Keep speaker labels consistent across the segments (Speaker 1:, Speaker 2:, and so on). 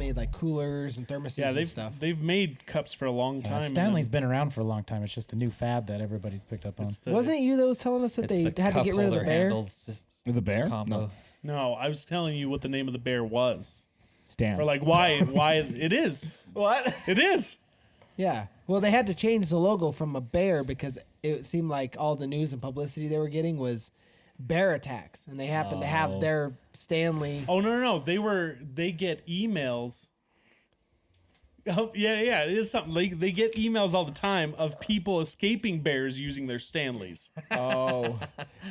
Speaker 1: made like coolers and thermoses and stuff.
Speaker 2: They've made cups for a long time.
Speaker 3: Stanley's been around for a long time. It's just a new fad that everybody's picked up on.
Speaker 1: Wasn't it you that was telling us that they had to get rid of the bear?
Speaker 4: The bear?
Speaker 5: Combo.
Speaker 2: No, I was telling you what the name of the bear was.
Speaker 3: Stan.
Speaker 2: Or like why it is.
Speaker 1: What?
Speaker 2: It is.
Speaker 1: Yeah. Well, they had to change the logo from a bear because it seemed like all the news and publicity they were getting was bear attacks, and they happened to have their Stanley.
Speaker 2: Oh no. They get emails. Oh, yeah, it is something. They get emails all the time of people escaping bears using their Stanleys.
Speaker 1: Oh.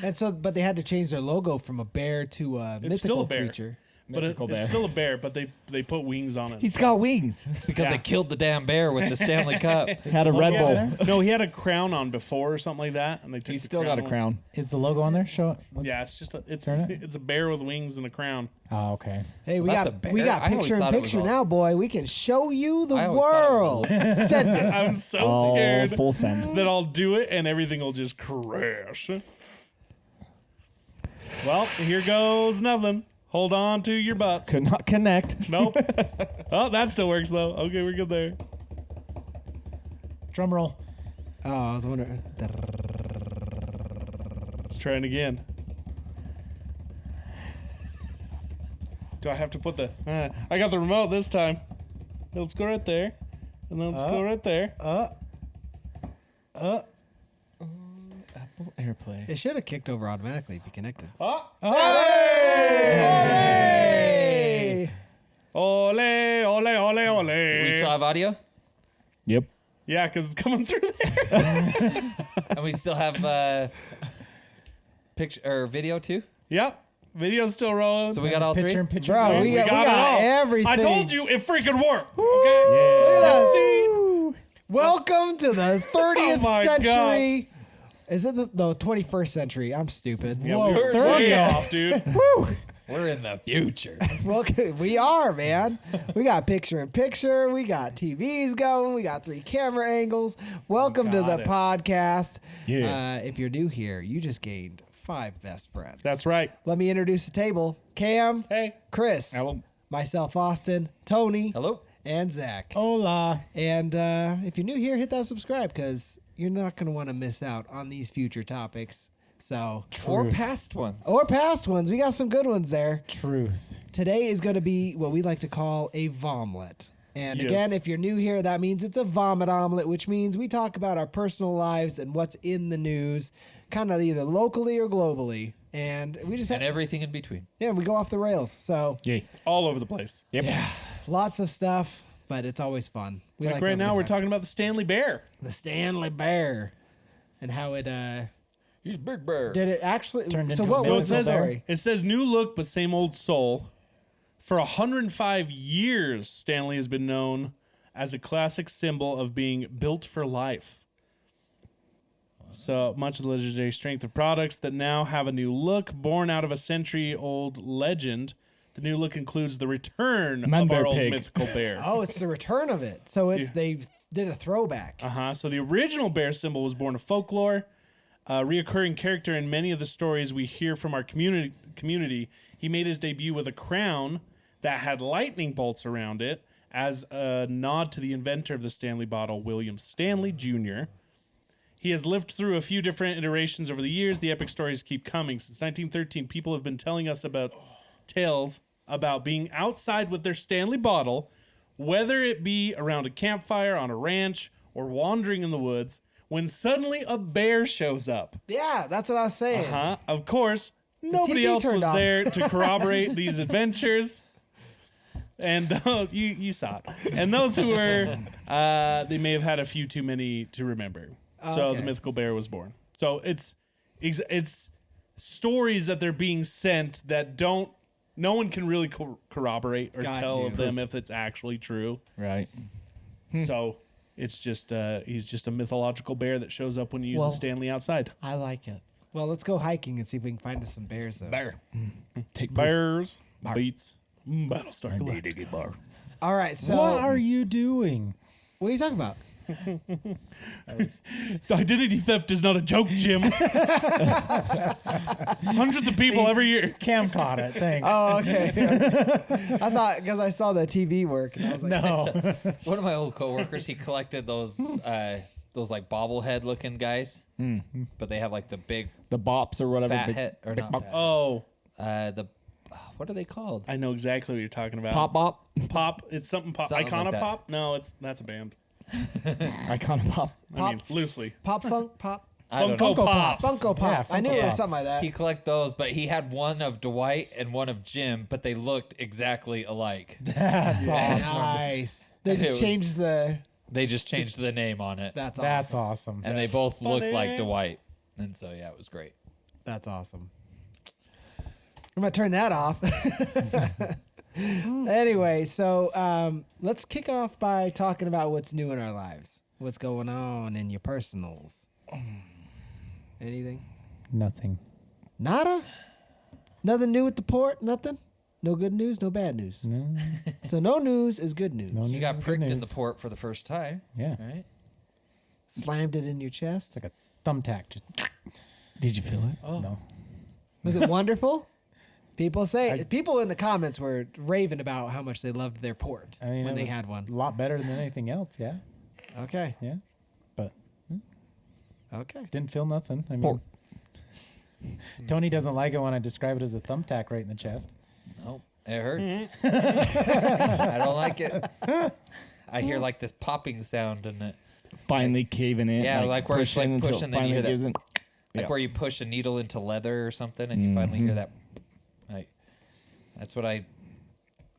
Speaker 1: And so, but they had to change their logo from a bear to a mythical
Speaker 2: still a bear.
Speaker 1: creature.
Speaker 2: But it's still a bear, but they put wings on it.
Speaker 4: He's got wings.
Speaker 5: It's because they killed the damn bear with the Stanley Cup.
Speaker 4: Had a Red Bull.
Speaker 2: No, he had a crown on before or something like that, and they took.
Speaker 4: He's still got a crown.
Speaker 3: Is the logo on there? Show it.
Speaker 2: Yeah, it's just it's
Speaker 3: Turn it.
Speaker 2: a bear with wings and a crown.
Speaker 3: Oh, okay.
Speaker 1: Hey,
Speaker 5: Well, that's a bear?
Speaker 1: we got
Speaker 5: I always
Speaker 1: picture in
Speaker 5: thought it was
Speaker 1: picture
Speaker 5: all-
Speaker 1: now, boy. We can show you the
Speaker 5: I always thought
Speaker 1: world. Send it.
Speaker 2: I'm so scared
Speaker 4: Full send.
Speaker 2: that I'll do it and everything will just crash. Well, here goes nothing. Hold on to your butts.
Speaker 4: Could not connect.
Speaker 2: Nope. Oh, that still works though. Okay, we're good there.
Speaker 3: Drum roll.
Speaker 1: Oh, I was wondering.
Speaker 2: Let's try it again. Do I have to put the... I got the remote this time. Let's go right there. And then let's go right there.
Speaker 4: Apple AirPlay.
Speaker 1: It should have kicked over automatically if you connected.
Speaker 2: Oh!
Speaker 1: Hey!
Speaker 2: Ole, ole, ole, ole.
Speaker 5: Do we still have audio?
Speaker 4: Yep.
Speaker 2: Yeah, because it's coming through there.
Speaker 5: And we still have picture or video too?
Speaker 2: Yep. Video's still rolling.
Speaker 5: So we got all three?
Speaker 3: Picture in picture.
Speaker 1: Bro, we got
Speaker 2: it all.
Speaker 1: everything.
Speaker 2: I told you it freaking worked. Okay?
Speaker 1: Look at that.
Speaker 2: See?
Speaker 1: Welcome to the 30th
Speaker 2: Oh my
Speaker 1: century. Is it the 21st century? I'm stupid.
Speaker 2: Yeah,
Speaker 3: Whoa,
Speaker 2: we're
Speaker 3: 30.
Speaker 2: way off, dude.
Speaker 1: Woo.
Speaker 5: We're in the future.
Speaker 1: Welcome. We are, man. We got picture in picture. We got TVs going. We got 3 camera angles. Welcome to the
Speaker 2: got it.
Speaker 1: podcast.
Speaker 4: Yeah.
Speaker 1: If you're new here, you just gained 5 best friends.
Speaker 2: That's right.
Speaker 1: Let me introduce the table. Cam,
Speaker 2: Hey.
Speaker 1: Chris,
Speaker 4: Hello.
Speaker 1: myself, Austin, Tony,
Speaker 5: Hello?
Speaker 1: and Zach.
Speaker 3: Hola.
Speaker 1: And if you're new here, hit that subscribe because you're not going to want to miss out on these future topics. So,
Speaker 5: Or past ones.
Speaker 1: or past ones. We got some good ones there.
Speaker 3: Truth.
Speaker 1: Today is going to be what we like to call a vomlette. And
Speaker 2: Yes.
Speaker 1: again, if you're new here, that means it's a vomit omelet, which means we talk about our personal lives and what's in the news, kind of either locally or globally. And we just
Speaker 5: And everything in between.
Speaker 1: we go off the rails. So
Speaker 4: Yay.
Speaker 2: All over the place.
Speaker 4: Yep.
Speaker 1: lots of stuff, but it's always fun. We
Speaker 2: Like
Speaker 1: to
Speaker 2: right
Speaker 1: have a
Speaker 2: now,
Speaker 1: good
Speaker 2: we're
Speaker 1: time.
Speaker 2: talking about the Stanley Bear.
Speaker 1: The Stanley Bear and how it
Speaker 5: He's Big Bear.
Speaker 1: did it actually.
Speaker 3: Turned
Speaker 1: So
Speaker 3: into
Speaker 1: what
Speaker 3: a
Speaker 1: was the
Speaker 3: mythical bear.
Speaker 1: story?
Speaker 2: It says new look, but same old soul. For 105 years, Stanley has been known as a classic symbol of being built for life. So much of the legendary strength of products that now have a new look, born out of a century-old legend. The new look includes the return
Speaker 4: Man
Speaker 2: of
Speaker 4: bear
Speaker 2: our old
Speaker 4: pig.
Speaker 2: mythical bear.
Speaker 1: Oh, it's the return of it. So it's they did a throwback.
Speaker 2: So the original bear symbol was born of folklore, a reoccurring character in many of the stories we hear from our community. He made his debut with a crown that had lightning bolts around it as a nod to the inventor of the Stanley bottle, William Stanley Jr. He has lived through a few different iterations over the years. The epic stories keep coming. Since 1913, people have been telling us about tales about being outside with their Stanley bottle, whether it be around a campfire, on a ranch, or wandering in the woods, when suddenly a bear shows up.
Speaker 1: Yeah, that's what I was saying.
Speaker 2: Of course, nobody
Speaker 1: TV
Speaker 2: else
Speaker 1: turned
Speaker 2: was
Speaker 1: off.
Speaker 2: there to corroborate these adventures. And you saw it. And those who were, they may have had a few too many to remember. So
Speaker 1: Okay.
Speaker 2: the mythical bear was born. So it's stories that they're being sent that no one can really corroborate or
Speaker 1: Got
Speaker 2: tell
Speaker 1: you.
Speaker 2: them if it's actually true.
Speaker 4: Right.
Speaker 2: So it's just he's just a mythological bear that shows up when you use the Stanley outside.
Speaker 3: I like it.
Speaker 1: Well, let's go hiking and see if we can find us some bears, though.
Speaker 5: Bear.
Speaker 4: Take
Speaker 2: Bears, beats, Battlestar
Speaker 4: Bar.
Speaker 2: Galactica.
Speaker 1: All right, so
Speaker 3: What are you doing?
Speaker 1: what are you talking about?
Speaker 2: Identity theft is not a joke, Jim. Hundreds of people every year.
Speaker 3: Cam caught it. Thanks.
Speaker 1: Oh, okay. I thought because I saw the TV work and I was like,
Speaker 3: No.
Speaker 5: One of my old coworkers, he collected those like bobblehead looking guys, but they have like the big
Speaker 4: The bops or whatever.
Speaker 5: fat
Speaker 4: big-
Speaker 5: head or
Speaker 4: big
Speaker 5: not.
Speaker 4: bop.
Speaker 5: Fat.
Speaker 2: Oh,
Speaker 5: What are they called?
Speaker 2: I know exactly what you're talking about.
Speaker 4: Pop bop.
Speaker 2: Pop. It's something pop.
Speaker 5: Something
Speaker 2: Icona
Speaker 5: like that.
Speaker 2: Pop? No, that's a band.
Speaker 4: Icona pop.
Speaker 2: I mean, loosely.
Speaker 1: Pop Funk Pop.
Speaker 5: I don't
Speaker 2: Funko
Speaker 5: know.
Speaker 2: Pops.
Speaker 1: Funko Pop.
Speaker 3: Yeah,
Speaker 1: I knew
Speaker 3: Funko
Speaker 1: it was
Speaker 3: Pops.
Speaker 1: something like that.
Speaker 5: He collect those, but he had one of Dwight and one of Jim, but they looked exactly alike.
Speaker 3: That's awesome.
Speaker 1: Nice. They
Speaker 5: It
Speaker 1: just
Speaker 5: was-
Speaker 1: changed the.
Speaker 5: They just changed the name on it,
Speaker 1: That's
Speaker 3: That's
Speaker 1: awesome.
Speaker 3: awesome.
Speaker 5: and they both looked
Speaker 2: funny.
Speaker 5: like Dwight. And so yeah, it was great.
Speaker 1: That's awesome. I'm gonna turn that off. Anyway, so let's kick off by talking about what's new in our lives. What's going on in your personals? Anything?
Speaker 3: Nothing.
Speaker 1: Nada? Nothing new at the port? Nothing? No good news, no bad news.
Speaker 3: No.
Speaker 1: So no news is good news.
Speaker 3: No
Speaker 5: You
Speaker 3: news
Speaker 5: got
Speaker 3: is good
Speaker 5: pricked in
Speaker 3: news.
Speaker 5: the port for the first time,
Speaker 3: Yeah.
Speaker 5: right?
Speaker 1: Slammed it in your chest.
Speaker 3: It's like a thumbtack. Just
Speaker 4: Did you feel it?
Speaker 3: no.
Speaker 1: Was it wonderful? People in the comments were raving about how much they loved their port
Speaker 3: I mean,
Speaker 1: when
Speaker 3: it
Speaker 1: they
Speaker 3: was
Speaker 1: had one.
Speaker 3: A lot better than anything else. Yeah.
Speaker 1: Okay.
Speaker 3: Yeah. But
Speaker 1: Okay.
Speaker 3: didn't feel nothing. I mean,
Speaker 4: Pork.
Speaker 3: Tony doesn't like it when I describe it as a thumbtack right in the chest.
Speaker 5: Nope, it hurts. I don't like it. I hear like this popping sound and it,
Speaker 4: Finally caving in.
Speaker 5: Yeah, like where it's, like,
Speaker 4: until it
Speaker 5: pushing, then you
Speaker 4: finally
Speaker 5: hear that-
Speaker 4: gives in.
Speaker 5: like
Speaker 4: Yeah.
Speaker 5: where you push a needle into leather or something, and you finally hear
Speaker 4: Mhm.
Speaker 5: that. Like, that's what I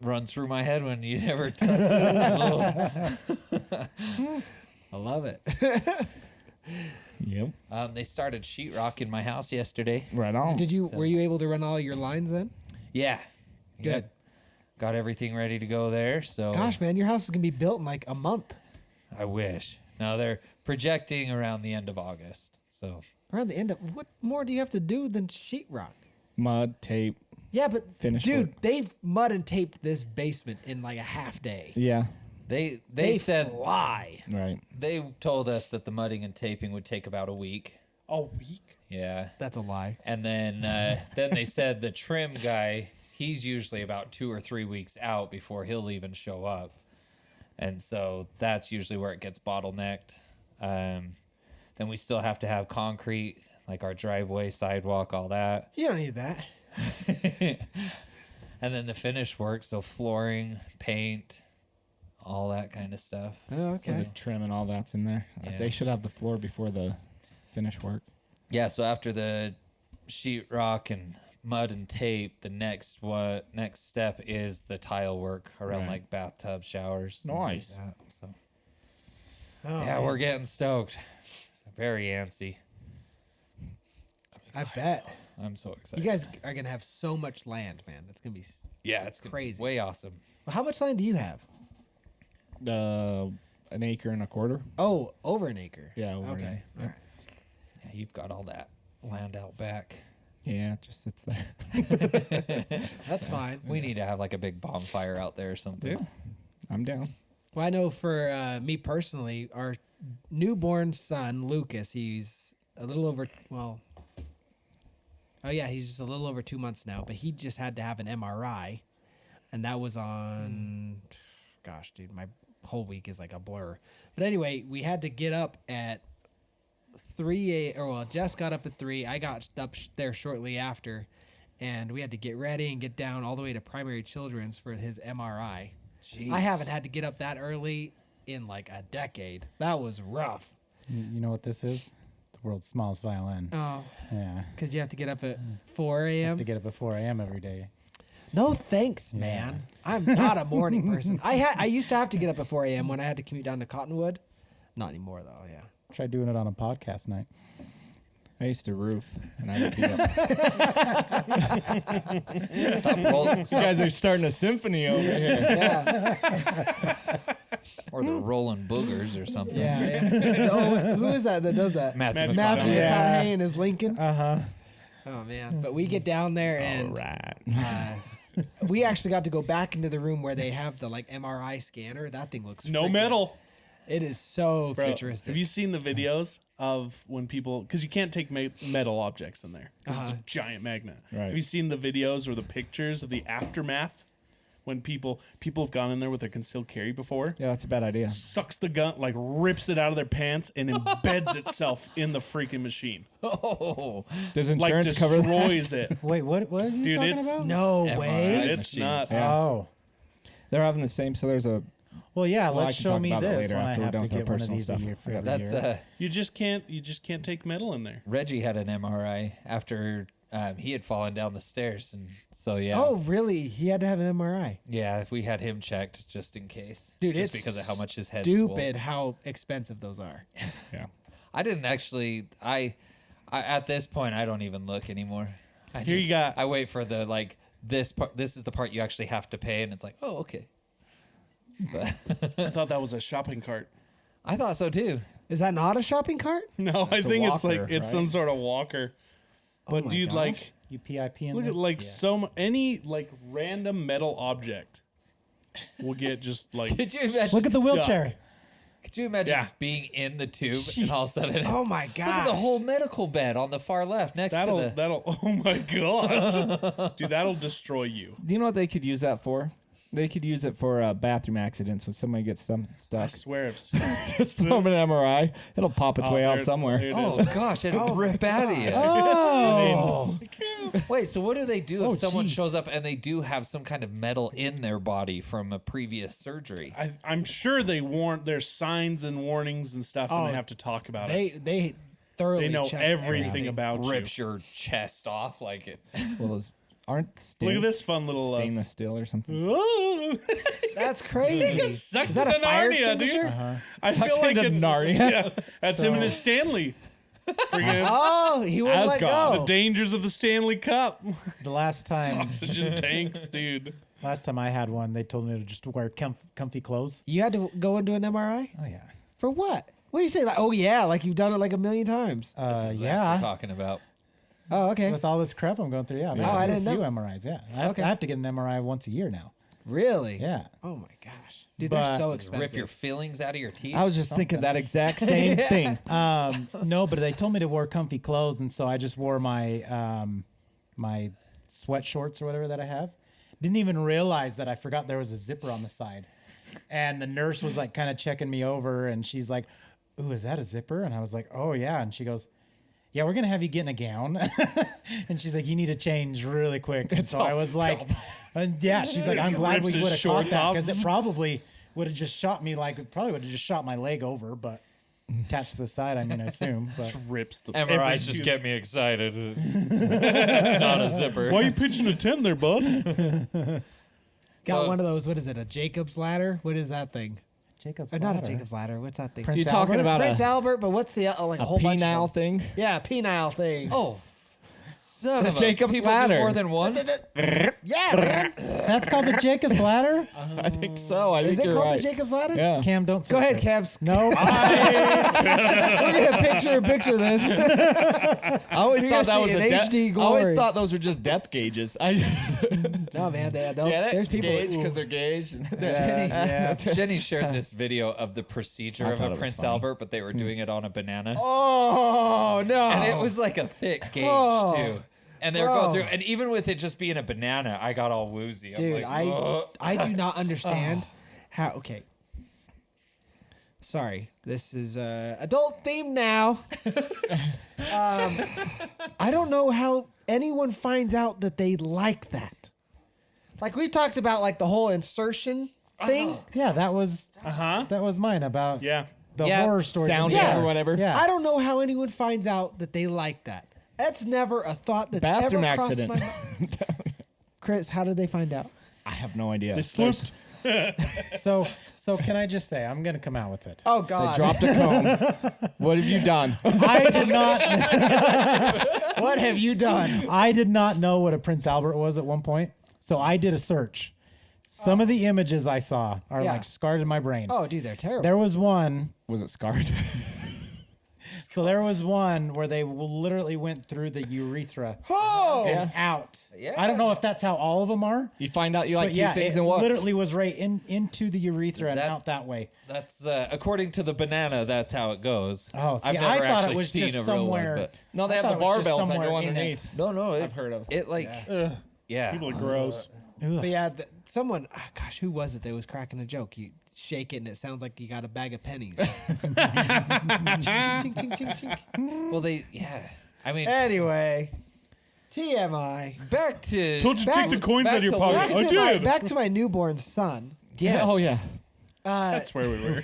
Speaker 5: run through my head when you ever.
Speaker 1: I love it.
Speaker 4: Yep.
Speaker 5: They started sheetrock in my house yesterday.
Speaker 4: Right on.
Speaker 1: Were you able to run all your lines then?
Speaker 5: Yeah,
Speaker 1: Good.
Speaker 5: Got everything ready to go there. So
Speaker 1: Gosh, man, your house is gonna be built in like a month.
Speaker 5: I wish. Now they're projecting around the end of August. So
Speaker 1: Around the end of what more do you have to do than sheetrock?
Speaker 4: Mud, tape.
Speaker 1: Yeah, but
Speaker 4: Finish
Speaker 1: dude,
Speaker 4: work.
Speaker 1: they've mud and taped this basement in like a half day.
Speaker 4: Yeah.
Speaker 5: they said
Speaker 1: fly.
Speaker 4: Right.
Speaker 5: they told us that the mudding and taping would take about a week.
Speaker 2: A week?
Speaker 5: Yeah.
Speaker 1: That's a lie.
Speaker 5: And then they said the trim guy, he's usually about 2 or 3 weeks out before he'll even show up. And so that's usually where it gets bottlenecked. Then we still have to have concrete, like our driveway, sidewalk, all that.
Speaker 1: You don't need that.
Speaker 5: And then the finish work, so flooring, paint, all that kind of stuff.
Speaker 1: Oh,
Speaker 4: So the trim and all that's in there.
Speaker 5: Yeah.
Speaker 4: They should have the floor before the finish work.
Speaker 5: Yeah, so after the sheetrock and mud and tape, the next step is the tile work around
Speaker 4: Right.
Speaker 5: like bathtub, showers. things like
Speaker 4: Nice.
Speaker 5: that. So
Speaker 1: Oh,
Speaker 5: yeah,
Speaker 1: man.
Speaker 5: we're getting stoked. Very antsy.
Speaker 1: I bet.
Speaker 5: I'm so excited.
Speaker 1: You guys are gonna have so much land, man. It's gonna be.
Speaker 5: yeah, it's gonna be
Speaker 1: crazy.
Speaker 5: way awesome.
Speaker 1: Well, how much land do you have?
Speaker 4: An acre and a quarter.
Speaker 1: Oh, over an acre.
Speaker 4: Yeah. Over
Speaker 1: Okay.
Speaker 4: an-
Speaker 1: All right.
Speaker 5: Yeah, you've got all that land out back.
Speaker 4: Yeah, it just sits there.
Speaker 1: That's fine.
Speaker 5: We need to have like a big bonfire out there or something.
Speaker 4: Yeah. I'm down.
Speaker 1: Well, I know for me personally, our newborn son Lucas, he's a little over. Well, oh yeah, he's just a little over 2 months now. But he just had to have an MRI, and that was on. Gosh, dude, my whole week is like a blur. But anyway, we had to get up at 3 or well, Jess got up at 3. I got up there shortly after, and we had to get ready and get down all the way to Primary Children's for his MRI. I haven't had to get up that early in like a decade. That was rough.
Speaker 3: You know what this is? The world's smallest violin.
Speaker 1: Oh,
Speaker 3: Yeah.
Speaker 1: because you have to get up at 4 a.m.
Speaker 3: To get up at 4 a.m. every day.
Speaker 1: No thanks, man. I'm not a morning person. I used to have to get up at 4 a.m. when I had to commute down to Cottonwood. Not anymore though. Yeah.
Speaker 3: Try doing it on a podcast night.
Speaker 4: I used to roof, and I would be up.
Speaker 5: Stop rolling,
Speaker 4: You guys are starting a symphony over here.
Speaker 1: Yeah.
Speaker 5: or they're rolling boogers or something.
Speaker 1: Yeah. Yeah. Oh, who is that does that?
Speaker 5: Matthew
Speaker 1: Matthew
Speaker 5: McConaughey.
Speaker 3: Yeah.
Speaker 1: McConaughey and his Lincoln.
Speaker 3: Uh-huh.
Speaker 1: Oh man. But we get down there and
Speaker 4: All right.
Speaker 1: we actually got to go back into the room where they have the like MRI scanner. That thing looks
Speaker 2: No
Speaker 1: freaking-
Speaker 2: metal.
Speaker 1: It is so
Speaker 2: Bro,
Speaker 1: futuristic.
Speaker 2: have you seen the videos of when people, because you can't take metal objects in there because it's a giant magnet.
Speaker 4: Right.
Speaker 2: Have you seen the videos or the pictures of the aftermath when people have gone in there with a concealed carry before?
Speaker 4: Yeah, that's a bad idea.
Speaker 2: Sucks the gun, like rips it out of their pants and embeds itself in the freaking machine.
Speaker 5: Oh,
Speaker 4: Does
Speaker 2: Like
Speaker 4: insurance cover that?
Speaker 2: destroys it.
Speaker 3: Wait, what are you
Speaker 2: Dude,
Speaker 3: talking
Speaker 2: it's-
Speaker 3: about?
Speaker 1: No
Speaker 5: MRI
Speaker 1: way.
Speaker 2: It's
Speaker 5: machines.
Speaker 2: nuts.
Speaker 3: Oh.
Speaker 4: They're having the same. So there's a.
Speaker 3: Well, yeah,
Speaker 4: Well, I
Speaker 3: let's
Speaker 4: can
Speaker 3: show
Speaker 4: talk
Speaker 3: me
Speaker 4: about it
Speaker 3: this
Speaker 4: later
Speaker 3: when I
Speaker 4: after we're
Speaker 3: have
Speaker 4: done
Speaker 3: to
Speaker 4: with our
Speaker 3: get one of
Speaker 4: personal
Speaker 3: these a
Speaker 4: stuff.
Speaker 3: year for
Speaker 4: That's
Speaker 3: every
Speaker 5: that's
Speaker 3: year.
Speaker 2: You just can't take metal in there.
Speaker 5: Reggie had an MRI after he had fallen down the stairs, and so yeah.
Speaker 1: Oh, really? He had to have an MRI.
Speaker 5: Yeah, we had him checked just in case.
Speaker 1: Dude,
Speaker 5: just
Speaker 1: it's
Speaker 5: because of how much his head
Speaker 1: Stupid how expensive those are.
Speaker 4: Yeah.
Speaker 5: I didn't actually. I at this point I don't even look anymore.
Speaker 2: Here you got-
Speaker 5: I wait for the like this part. This is the part you actually have to pay, and it's like, oh, okay. But
Speaker 2: I thought that was a shopping cart.
Speaker 5: I thought so too.
Speaker 1: Is that not a shopping cart?
Speaker 2: No, I
Speaker 4: It's a
Speaker 2: think it's like
Speaker 4: walker,
Speaker 2: it's some
Speaker 4: right?
Speaker 2: sort of walker. But
Speaker 1: my
Speaker 2: dude,
Speaker 1: gosh.
Speaker 2: like
Speaker 3: You PIP in
Speaker 2: look
Speaker 3: this?
Speaker 2: at like
Speaker 3: Yeah.
Speaker 2: any like random metal object will get just like
Speaker 5: Could you imagine?
Speaker 3: Look at the wheelchair.
Speaker 5: Could you imagine
Speaker 2: Yeah.
Speaker 5: being in the tube and all of a sudden?
Speaker 1: Oh my
Speaker 5: Look
Speaker 1: god.
Speaker 5: at the whole medical bed on the far left next to the.
Speaker 2: that'll oh my gosh. Dude, that'll destroy you.
Speaker 4: Do you know what they could use that for? They could use it for bathroom accidents when somebody gets some
Speaker 2: I
Speaker 4: stuck.
Speaker 2: swear I've seen it.
Speaker 4: Just throw them an MRI. It'll pop its way out
Speaker 2: there
Speaker 4: somewhere.
Speaker 2: it
Speaker 5: Oh
Speaker 2: is.
Speaker 5: gosh, it'll rip out of you.
Speaker 3: Oh.
Speaker 5: Wait, so what do they do if
Speaker 3: Oh,
Speaker 5: someone
Speaker 3: geez.
Speaker 5: shows up and they do have some kind of metal in their body from a previous surgery?
Speaker 2: I'm sure they warn there's signs and warnings and stuff and
Speaker 1: Oh,
Speaker 2: they have to talk about it.
Speaker 1: They thoroughly
Speaker 2: They know
Speaker 1: check
Speaker 2: everything about
Speaker 5: Rips
Speaker 2: you.
Speaker 5: your chest off like it.
Speaker 4: Well, those aren't
Speaker 2: Look at
Speaker 4: stents
Speaker 2: this fun little
Speaker 4: stainless steel or something.
Speaker 1: That's crazy.
Speaker 2: Sucks
Speaker 1: Is that a
Speaker 2: into
Speaker 1: fire
Speaker 2: Narnia,
Speaker 1: extinguisher?
Speaker 2: dude. I
Speaker 4: Sucks
Speaker 2: feel like
Speaker 4: into
Speaker 2: it's
Speaker 4: Narnia.
Speaker 2: Yeah, that's him and his Stanley. Freaking
Speaker 1: Oh, he wouldn't let
Speaker 4: Asgard.
Speaker 1: go.
Speaker 2: the dangers of the Stanley Cup.
Speaker 3: The last time
Speaker 2: Oxygen tanks, dude.
Speaker 3: I had one, they told me to just wear comfy clothes.
Speaker 1: You had to go into an MRI?
Speaker 3: Oh yeah.
Speaker 1: For what? What do you say? Like, oh yeah, like you've done it like a million times.
Speaker 5: This is Zach
Speaker 3: Yeah.
Speaker 5: we're talking about.
Speaker 1: Oh, okay.
Speaker 3: With all this crap I'm going through, yeah.
Speaker 1: Oh, I didn't
Speaker 3: a few
Speaker 1: know.
Speaker 3: MRIs, yeah. I have to get an MRI once a year now.
Speaker 1: Really?
Speaker 3: Yeah.
Speaker 1: Oh my gosh. Dude, they're
Speaker 3: But-
Speaker 1: so
Speaker 5: Just
Speaker 1: expensive.
Speaker 5: rip your fillings out of your teeth.
Speaker 4: I was just thinking that exact same thing.
Speaker 3: No, but they told me to wear comfy clothes, and so I just wore my my sweat shorts or whatever that I have. Didn't even realize that I forgot there was a zipper on the side. And the nurse was like kind of checking me over, and she's like, "Ooh, is that a zipper?" And I was like, "Oh yeah." And she goes, "Yeah, we're gonna have you get in a gown." And she's like, "You need to change really quick." And so I was like, "Yeah." She's like, "I'm glad
Speaker 2: Rips
Speaker 3: we
Speaker 2: his
Speaker 3: would have caught
Speaker 2: shorts
Speaker 3: that
Speaker 2: off.
Speaker 3: because it probably would have just shot me it probably would have just shot my leg over, but attached to the side. I mean, I assume, but."
Speaker 2: Just rips the
Speaker 5: MRIs
Speaker 2: every
Speaker 5: just
Speaker 2: tooth.
Speaker 5: get me excited. It's not a zipper.
Speaker 2: Why are you pitching a tent there, bud?
Speaker 1: Got
Speaker 5: So-
Speaker 1: one of those. What is it? A Jacob's ladder? What is that thing?
Speaker 3: Jacob's
Speaker 1: Or not a
Speaker 3: ladder.
Speaker 1: Jacob's ladder. What's that thing?
Speaker 3: Prince
Speaker 4: You're talking
Speaker 3: Albert?
Speaker 4: about
Speaker 1: Prince
Speaker 4: a
Speaker 1: Albert, but what's the like a whole bunch
Speaker 4: penile
Speaker 1: of them.
Speaker 4: thing.
Speaker 1: Yeah, a penile thing.
Speaker 5: Oh, son of a
Speaker 4: Jacob's
Speaker 5: people do
Speaker 4: ladder.
Speaker 5: more than one.
Speaker 1: Yeah, man.
Speaker 3: That's called the Jacob's ladder.
Speaker 4: I think so. I
Speaker 1: Is
Speaker 4: think
Speaker 1: it
Speaker 4: you're
Speaker 1: called
Speaker 4: right.
Speaker 1: the Jacob's ladder?
Speaker 4: Yeah.
Speaker 3: Cam, don't
Speaker 1: Go
Speaker 3: search
Speaker 1: ahead,
Speaker 3: it.
Speaker 1: Cabs.
Speaker 3: No,
Speaker 1: We're gonna picture this.
Speaker 4: I always
Speaker 1: You're
Speaker 4: thought that
Speaker 1: gonna
Speaker 4: was
Speaker 1: see
Speaker 4: a
Speaker 1: an
Speaker 4: death.
Speaker 1: HD
Speaker 4: I
Speaker 1: glory.
Speaker 4: always thought those were just depth gauges. I
Speaker 1: No, man.
Speaker 4: get it.
Speaker 1: There's people.
Speaker 4: gauge because they're gauged.
Speaker 5: Jenny,
Speaker 3: yeah.
Speaker 5: Jenny shared this video of the procedure
Speaker 4: I
Speaker 5: of
Speaker 4: thought
Speaker 5: a
Speaker 4: it was
Speaker 5: Prince
Speaker 4: funny.
Speaker 5: Albert, but they were doing it on a banana.
Speaker 1: Oh no!
Speaker 5: And it was like a thick gauge
Speaker 1: Oh.
Speaker 5: too. And they were
Speaker 1: Bro.
Speaker 5: going through, and even with it just being a banana, I got all woozy. I'm
Speaker 1: Dude,
Speaker 5: like, "Ugh."
Speaker 1: I do not understand how. Okay, sorry, this is adult theme now. I don't know how anyone finds out that they like that. Like we talked about, like the whole insertion thing.
Speaker 3: yeah, that was
Speaker 2: Uh-huh.
Speaker 3: mine about
Speaker 2: Yeah.
Speaker 3: the
Speaker 5: Yeah,
Speaker 3: horror stories.
Speaker 4: sound
Speaker 1: check
Speaker 3: yeah.
Speaker 4: or whatever.
Speaker 3: Yeah,
Speaker 1: I don't know how anyone finds out that they like that. That's never a thought that's
Speaker 4: Bathroom
Speaker 1: ever crossed
Speaker 4: accident.
Speaker 1: my mind. Chris, how did they find out?
Speaker 4: I have no idea.
Speaker 2: They slooped.
Speaker 3: So can I just say I'm gonna come out with it?
Speaker 1: Oh
Speaker 4: They
Speaker 1: God!
Speaker 4: dropped a comb. What have you done?
Speaker 3: I did not.
Speaker 1: What have you done?
Speaker 3: I did not know what a Prince Albert was at one point, so I did a search. Some of the images I saw are
Speaker 1: Yeah.
Speaker 3: like scarred in my brain.
Speaker 1: Oh, dude, they're terrible.
Speaker 3: There was one.
Speaker 4: Was it scarred?
Speaker 3: So there was one where they literally went through the urethra
Speaker 1: Oh,
Speaker 3: and out.
Speaker 5: Yeah.
Speaker 3: I don't know if that's how all of them are.
Speaker 4: You find out you like
Speaker 3: But
Speaker 4: two
Speaker 3: yeah,
Speaker 4: things
Speaker 3: it
Speaker 4: in once.
Speaker 3: literally was right into the urethra and
Speaker 5: That-
Speaker 3: out that way.
Speaker 5: That's according to the banana. That's how it goes.
Speaker 3: Oh, see,
Speaker 5: I've
Speaker 3: I
Speaker 5: never
Speaker 3: thought it
Speaker 5: actually
Speaker 3: was
Speaker 5: seen
Speaker 3: just
Speaker 5: a real one,
Speaker 3: somewhere.
Speaker 5: but
Speaker 4: No, they
Speaker 3: I
Speaker 4: have the
Speaker 3: thought it was just
Speaker 4: barbells that
Speaker 3: somewhere
Speaker 4: go
Speaker 3: in it.
Speaker 4: underneath.
Speaker 5: no,
Speaker 4: I've heard of.
Speaker 5: it like yeah.
Speaker 2: People are gross.
Speaker 1: but yeah, someone, gosh, who was it that was cracking a joke? You shake it and it sounds like you got a bag of pennies. Chink, chink, chink, chink, chink.
Speaker 5: Well, I mean,
Speaker 1: Anyway, TMI.
Speaker 5: back to
Speaker 2: Told you to
Speaker 1: Back-
Speaker 2: take the coins out of your
Speaker 5: to
Speaker 2: pocket.
Speaker 1: Back
Speaker 2: I
Speaker 1: to, my,
Speaker 2: did.
Speaker 1: back to my newborn son.
Speaker 5: yes.
Speaker 4: Oh yeah.
Speaker 2: That's where we were.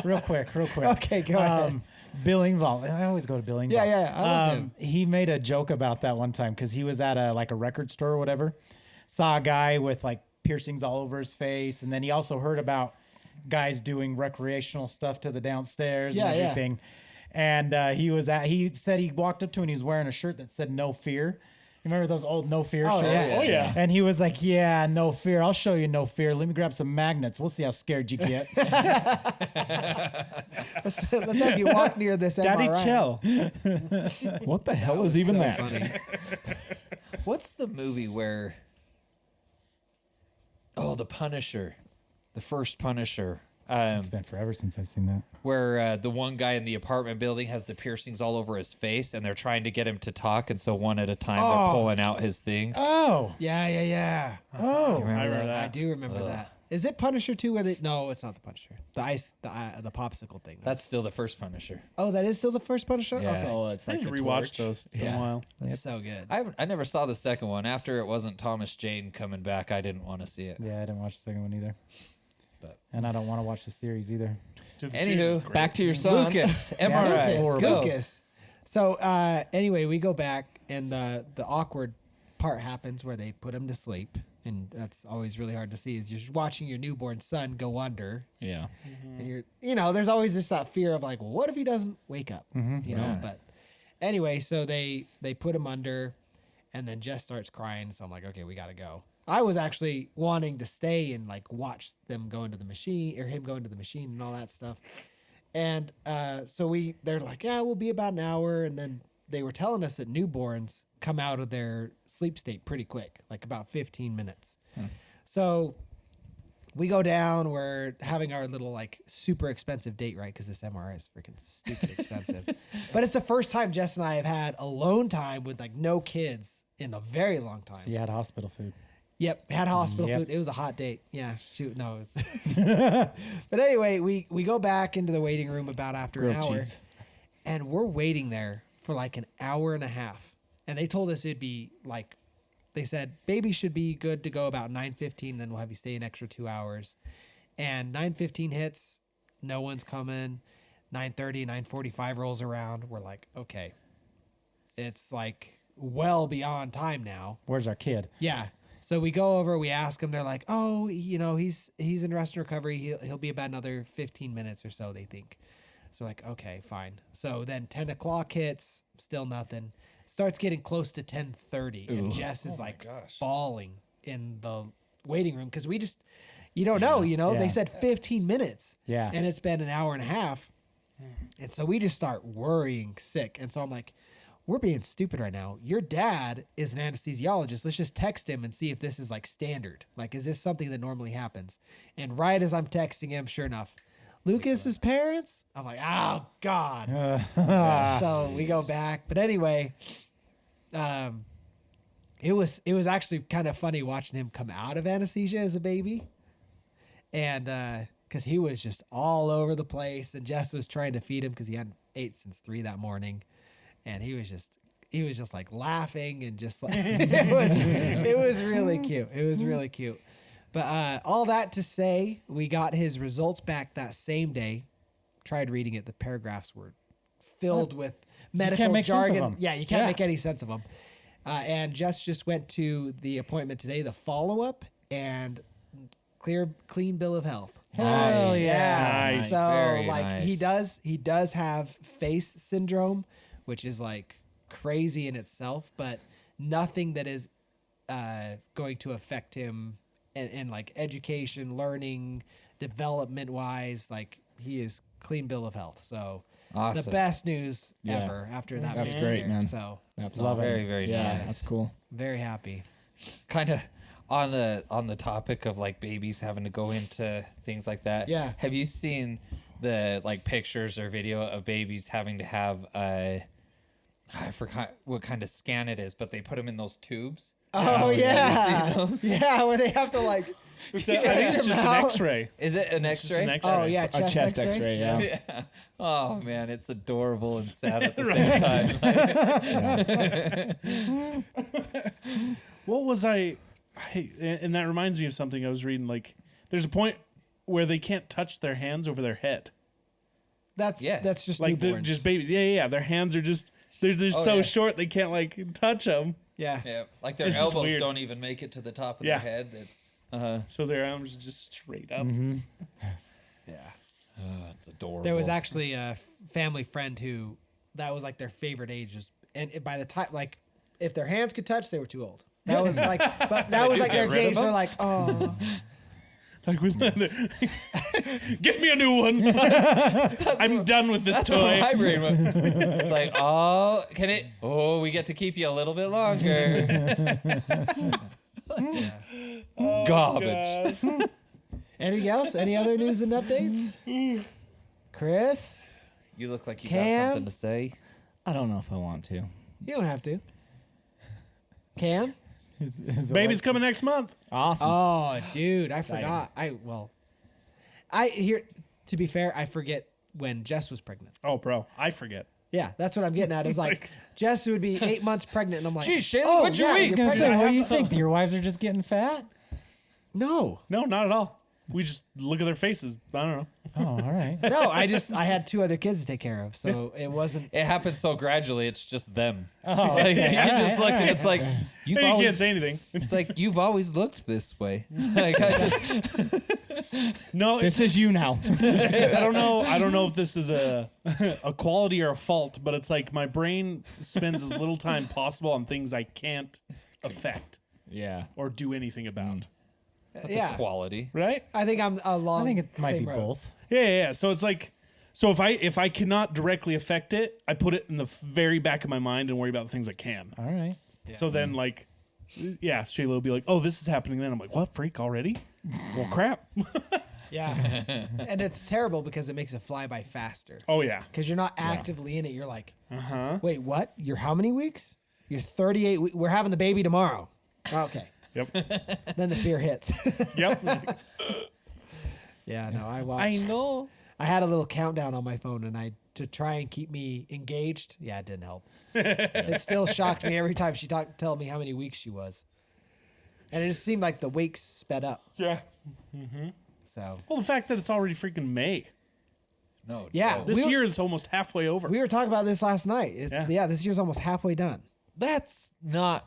Speaker 3: Real quick.
Speaker 1: Okay, go ahead.
Speaker 3: Bill Engvall. I always go to Bill Engvall.
Speaker 1: Yeah, I love him.
Speaker 3: He made a joke about that one time because he was at a record store or whatever. Saw a guy with like piercings all over his face, and then he also heard about guys doing recreational stuff to the downstairs
Speaker 1: Yeah,
Speaker 3: and
Speaker 1: yeah.
Speaker 3: everything. And he said he walked up to him and he was wearing a shirt that said "No Fear." You remember those old "No Fear"
Speaker 1: Oh,
Speaker 3: shirts?
Speaker 1: yeah.
Speaker 2: Oh, yeah.
Speaker 3: And he was like, "Yeah, no fear. I'll show you no fear. Let me grab some magnets. We'll see how scared you get."
Speaker 1: Let's have you walk near this
Speaker 3: Daddy,
Speaker 1: MRI.
Speaker 3: chill.
Speaker 4: What the hell is even
Speaker 1: So
Speaker 4: that?
Speaker 1: funny.
Speaker 5: What's the movie where? Oh, The Punisher, the first Punisher.
Speaker 3: It's been forever since I've seen that.
Speaker 5: Where the one guy in the apartment building has the piercings all over his face, and they're trying to get him to talk, and so one at a time they're pulling out his things.
Speaker 3: Oh,
Speaker 1: Yeah.
Speaker 3: oh.
Speaker 2: I remember
Speaker 1: I
Speaker 2: that.
Speaker 1: do remember that. Is it Punisher 2 where they? No, it's not the Punisher. The popsicle thing.
Speaker 5: That's still the first Punisher.
Speaker 1: Oh, that is still the first Punisher.
Speaker 5: Yeah.
Speaker 1: Okay,
Speaker 4: Oh, it's
Speaker 2: I
Speaker 4: like
Speaker 2: need to
Speaker 4: the
Speaker 2: rewatch
Speaker 4: torch.
Speaker 2: those. It's been
Speaker 5: Yeah.
Speaker 2: a while.
Speaker 1: that's so good.
Speaker 5: I never saw the second one. After it wasn't Thomas Jane coming back, I didn't want to see it.
Speaker 3: Yeah, I didn't watch the second one either.
Speaker 5: But-
Speaker 3: And I don't want to watch the series either.
Speaker 2: Dude, the
Speaker 5: Anywho,
Speaker 2: series is great.
Speaker 4: Back to your son.
Speaker 5: Lucas,
Speaker 3: Yeah,
Speaker 5: MRI.
Speaker 3: Lucas,
Speaker 5: Go.
Speaker 1: Lucas. So anyway, we go back, and the awkward part happens where they put him to sleep, and that's always really hard to see. Is you're watching your newborn son go under,
Speaker 4: Yeah.
Speaker 1: and there's always just that fear of like, well, what if he doesn't wake up? You know.
Speaker 5: Yeah.
Speaker 1: But anyway, so they put him under, and then Jess starts crying. So I'm like, okay, we got to go. I was actually wanting to stay and like watch them go into the machine or him go into the machine and all that stuff. And so they're like, yeah, we'll be about an hour. And then they were telling us that newborns come out of their sleep state pretty quick, like about 15 minutes. So we go down, we're having our little like super expensive date, right? Because this MRI is freaking stupid expensive. But it's the first time Jess and I have had alone time with like no kids in a very long time.
Speaker 3: So you had hospital food.
Speaker 1: Yep, had hospital
Speaker 3: Yep.
Speaker 1: food. It was a hot date. Yeah, shoot, no. But anyway, we go back into the waiting room about after
Speaker 4: Grilled
Speaker 1: an hour,
Speaker 4: cheese.
Speaker 1: and we're waiting there for like an hour and a half. And they told us it'd be like, they said baby should be good to go about 9:15. Then we'll have you stay an extra 2 hours. And 9:15 hits, no one's coming. 9:30, 9:45 rolls around. We're like, okay, it's like well beyond time now.
Speaker 3: Where's our kid?
Speaker 1: Yeah. So we go over, we ask them, they're like, oh, he's in rest and recovery. He'll be about another 15 minutes or so, they think. So like, okay, fine. So then 10 o'clock hits, still nothing. Starts getting close to 10:30, and Jess is like bawling in the waiting room because you don't know,
Speaker 3: Yeah.
Speaker 1: they said 15 minutes.
Speaker 3: Yeah.
Speaker 1: And it's been an hour and a half. And so we just start worrying sick. And so I'm like, we're being stupid right now. Your dad is an anesthesiologist. Let's just text him and see if this is like standard. Like, is this something that normally happens? And right as I'm texting him, sure enough, Lucas's parents. I'm like, oh God. So we go back. But anyway, it was actually kind of funny watching him come out of anesthesia as a baby. And because he was just all over the place, and Jess was trying to feed him because he hadn't ate since 3 that morning. And he was just like laughing and just like it was really cute. It was really cute. But all that to say, we got his results back that same day. Tried reading it. The paragraphs were filled with medical
Speaker 3: make sense of
Speaker 1: jargon.
Speaker 3: them.
Speaker 1: Yeah, you can't
Speaker 3: Yeah.
Speaker 1: make any sense of them. And Jess just went to the appointment today, the follow-up, and clean bill of health.
Speaker 3: Hell
Speaker 5: Nice.
Speaker 3: yeah.
Speaker 2: Nice.
Speaker 1: So
Speaker 5: Very
Speaker 1: like
Speaker 5: nice.
Speaker 1: he does have face syndrome, which is like crazy in itself, but nothing that is going to affect him in like education, learning, development wise. Like he is clean bill of health. So
Speaker 5: Awesome.
Speaker 1: the best news
Speaker 4: Yeah.
Speaker 1: ever after that.
Speaker 4: That's
Speaker 1: baby
Speaker 4: great,
Speaker 1: scare.
Speaker 4: man.
Speaker 1: So
Speaker 4: That's
Speaker 3: Love
Speaker 4: awesome.
Speaker 5: Very, very
Speaker 4: Yeah,
Speaker 5: nice.
Speaker 4: that's cool.
Speaker 1: very happy.
Speaker 5: Kind of on the topic of like babies having to go into things like that.
Speaker 1: Yeah.
Speaker 5: Have you seen the like pictures or video of babies having to have I forgot what kind of scan it is, but they put them in those tubes.
Speaker 1: Oh
Speaker 5: yeah.
Speaker 1: yeah, where they have to like.
Speaker 2: I think it's just an X-ray.
Speaker 5: Is it an
Speaker 2: It's just
Speaker 5: X-ray?
Speaker 2: an X-ray.
Speaker 1: Oh yeah,
Speaker 4: A chest X-ray, yeah.
Speaker 5: Yeah. Oh man, it's adorable and sad at the same time.
Speaker 2: What was I? And that reminds me of something I was reading. Like, there's a point where they can't touch their hands over their head.
Speaker 1: That's just
Speaker 2: Like, they're
Speaker 1: newborns.
Speaker 2: just babies. Yeah. Their hands are just they're just
Speaker 5: Oh,
Speaker 2: so
Speaker 5: yeah.
Speaker 2: short they can't like touch them.
Speaker 1: yeah.
Speaker 5: Yeah, like their
Speaker 2: It's just
Speaker 5: elbows
Speaker 2: weird.
Speaker 5: don't even make it to the top of
Speaker 2: Yeah.
Speaker 5: their head. It's
Speaker 2: So their arms are just straight up.
Speaker 1: Yeah.
Speaker 5: it's adorable.
Speaker 1: There was actually a family friend who that was like their favorite age, and by the time like if their hands could touch, they were too old. That was like, but that was like their
Speaker 5: get rid of
Speaker 1: gauge. They're
Speaker 5: them?
Speaker 1: like, oh,
Speaker 2: Like with get me a new one. I'm done with this
Speaker 5: That's what
Speaker 2: toy.
Speaker 5: my brain went. It's like, oh, can it? Oh, we get to keep you a little bit longer. Garbage.
Speaker 2: Gosh.
Speaker 1: anything else? Any other news and updates? Chris,
Speaker 5: You look like you
Speaker 1: Cam?
Speaker 5: got something to say.
Speaker 4: I don't know if I want to.
Speaker 1: you don't have to. Cam?
Speaker 3: Is it
Speaker 2: Baby's
Speaker 3: like-
Speaker 2: coming next month.
Speaker 4: Awesome.
Speaker 1: Oh, dude, I
Speaker 4: Exciting.
Speaker 1: forgot. I here. To be fair, I forget when Jess was pregnant.
Speaker 2: Oh, bro, I forget.
Speaker 1: Yeah, that's what I'm getting at. Is like Jess would be 8 months pregnant, and I'm like,
Speaker 5: Geez, Shayla,
Speaker 1: oh,
Speaker 5: what's your
Speaker 1: yeah,
Speaker 5: week?
Speaker 1: you're
Speaker 3: I was gonna say,
Speaker 1: pregnant.
Speaker 3: what do you think? Your wives are just getting fat?
Speaker 1: No,
Speaker 2: No, not at all. We just look at their faces. I don't know.
Speaker 3: Oh, all right.
Speaker 1: no, I had 2 other kids to take care of, so it wasn't.
Speaker 5: It happens so gradually. It's just them.
Speaker 3: Oh,
Speaker 5: Like,
Speaker 3: okay.
Speaker 5: you
Speaker 3: All
Speaker 5: just
Speaker 3: right,
Speaker 5: look,
Speaker 3: all
Speaker 5: and
Speaker 3: right.
Speaker 5: it's like you've
Speaker 2: You can't
Speaker 5: always.
Speaker 2: say anything.
Speaker 5: It's like you've always looked this way. Like, I just,
Speaker 2: No,
Speaker 4: This is you now.
Speaker 2: I don't know. I don't know if this is a quality or a fault, but it's like my brain spends as little time possible on things I can't affect
Speaker 4: Yeah.
Speaker 2: or do anything about.
Speaker 5: that's
Speaker 1: yeah,
Speaker 5: a quality.
Speaker 2: Right?
Speaker 1: I think I'm along.
Speaker 3: I think it might
Speaker 1: same
Speaker 3: be
Speaker 1: road.
Speaker 3: both.
Speaker 2: Yeah. So it's like, so if I cannot directly affect it, I put it in the very back of my mind and worry about the things I can.
Speaker 3: All right.
Speaker 2: So then, like, yeah, Shayla will be like, "Oh, this is happening." Then I'm like, "What, freak already?" Well, crap.
Speaker 1: Yeah, and it's terrible because it makes it fly by faster.
Speaker 2: Oh yeah.
Speaker 1: Because you're not actively in it. You're like,
Speaker 2: Uh huh.
Speaker 1: wait, what? You're how many weeks? You're 38. We're having the baby tomorrow. Okay.
Speaker 2: Yep.
Speaker 1: Then the fear hits.
Speaker 2: Yep.
Speaker 1: Yeah, no, I watched.
Speaker 2: I know.
Speaker 1: I had a little countdown on my phone, and to try and keep me engaged. Yeah, it didn't help. It still shocked me every time she tell me how many weeks she was, and it just seemed like the weeks sped up.
Speaker 2: Yeah.
Speaker 1: So
Speaker 2: Well, the fact that it's already freaking May.
Speaker 5: No.
Speaker 1: yeah,
Speaker 5: no.
Speaker 2: This
Speaker 1: we were,
Speaker 2: year is almost halfway over.
Speaker 1: we were talking about this last night.
Speaker 2: Yeah.
Speaker 1: This year's almost halfway done.
Speaker 5: That's not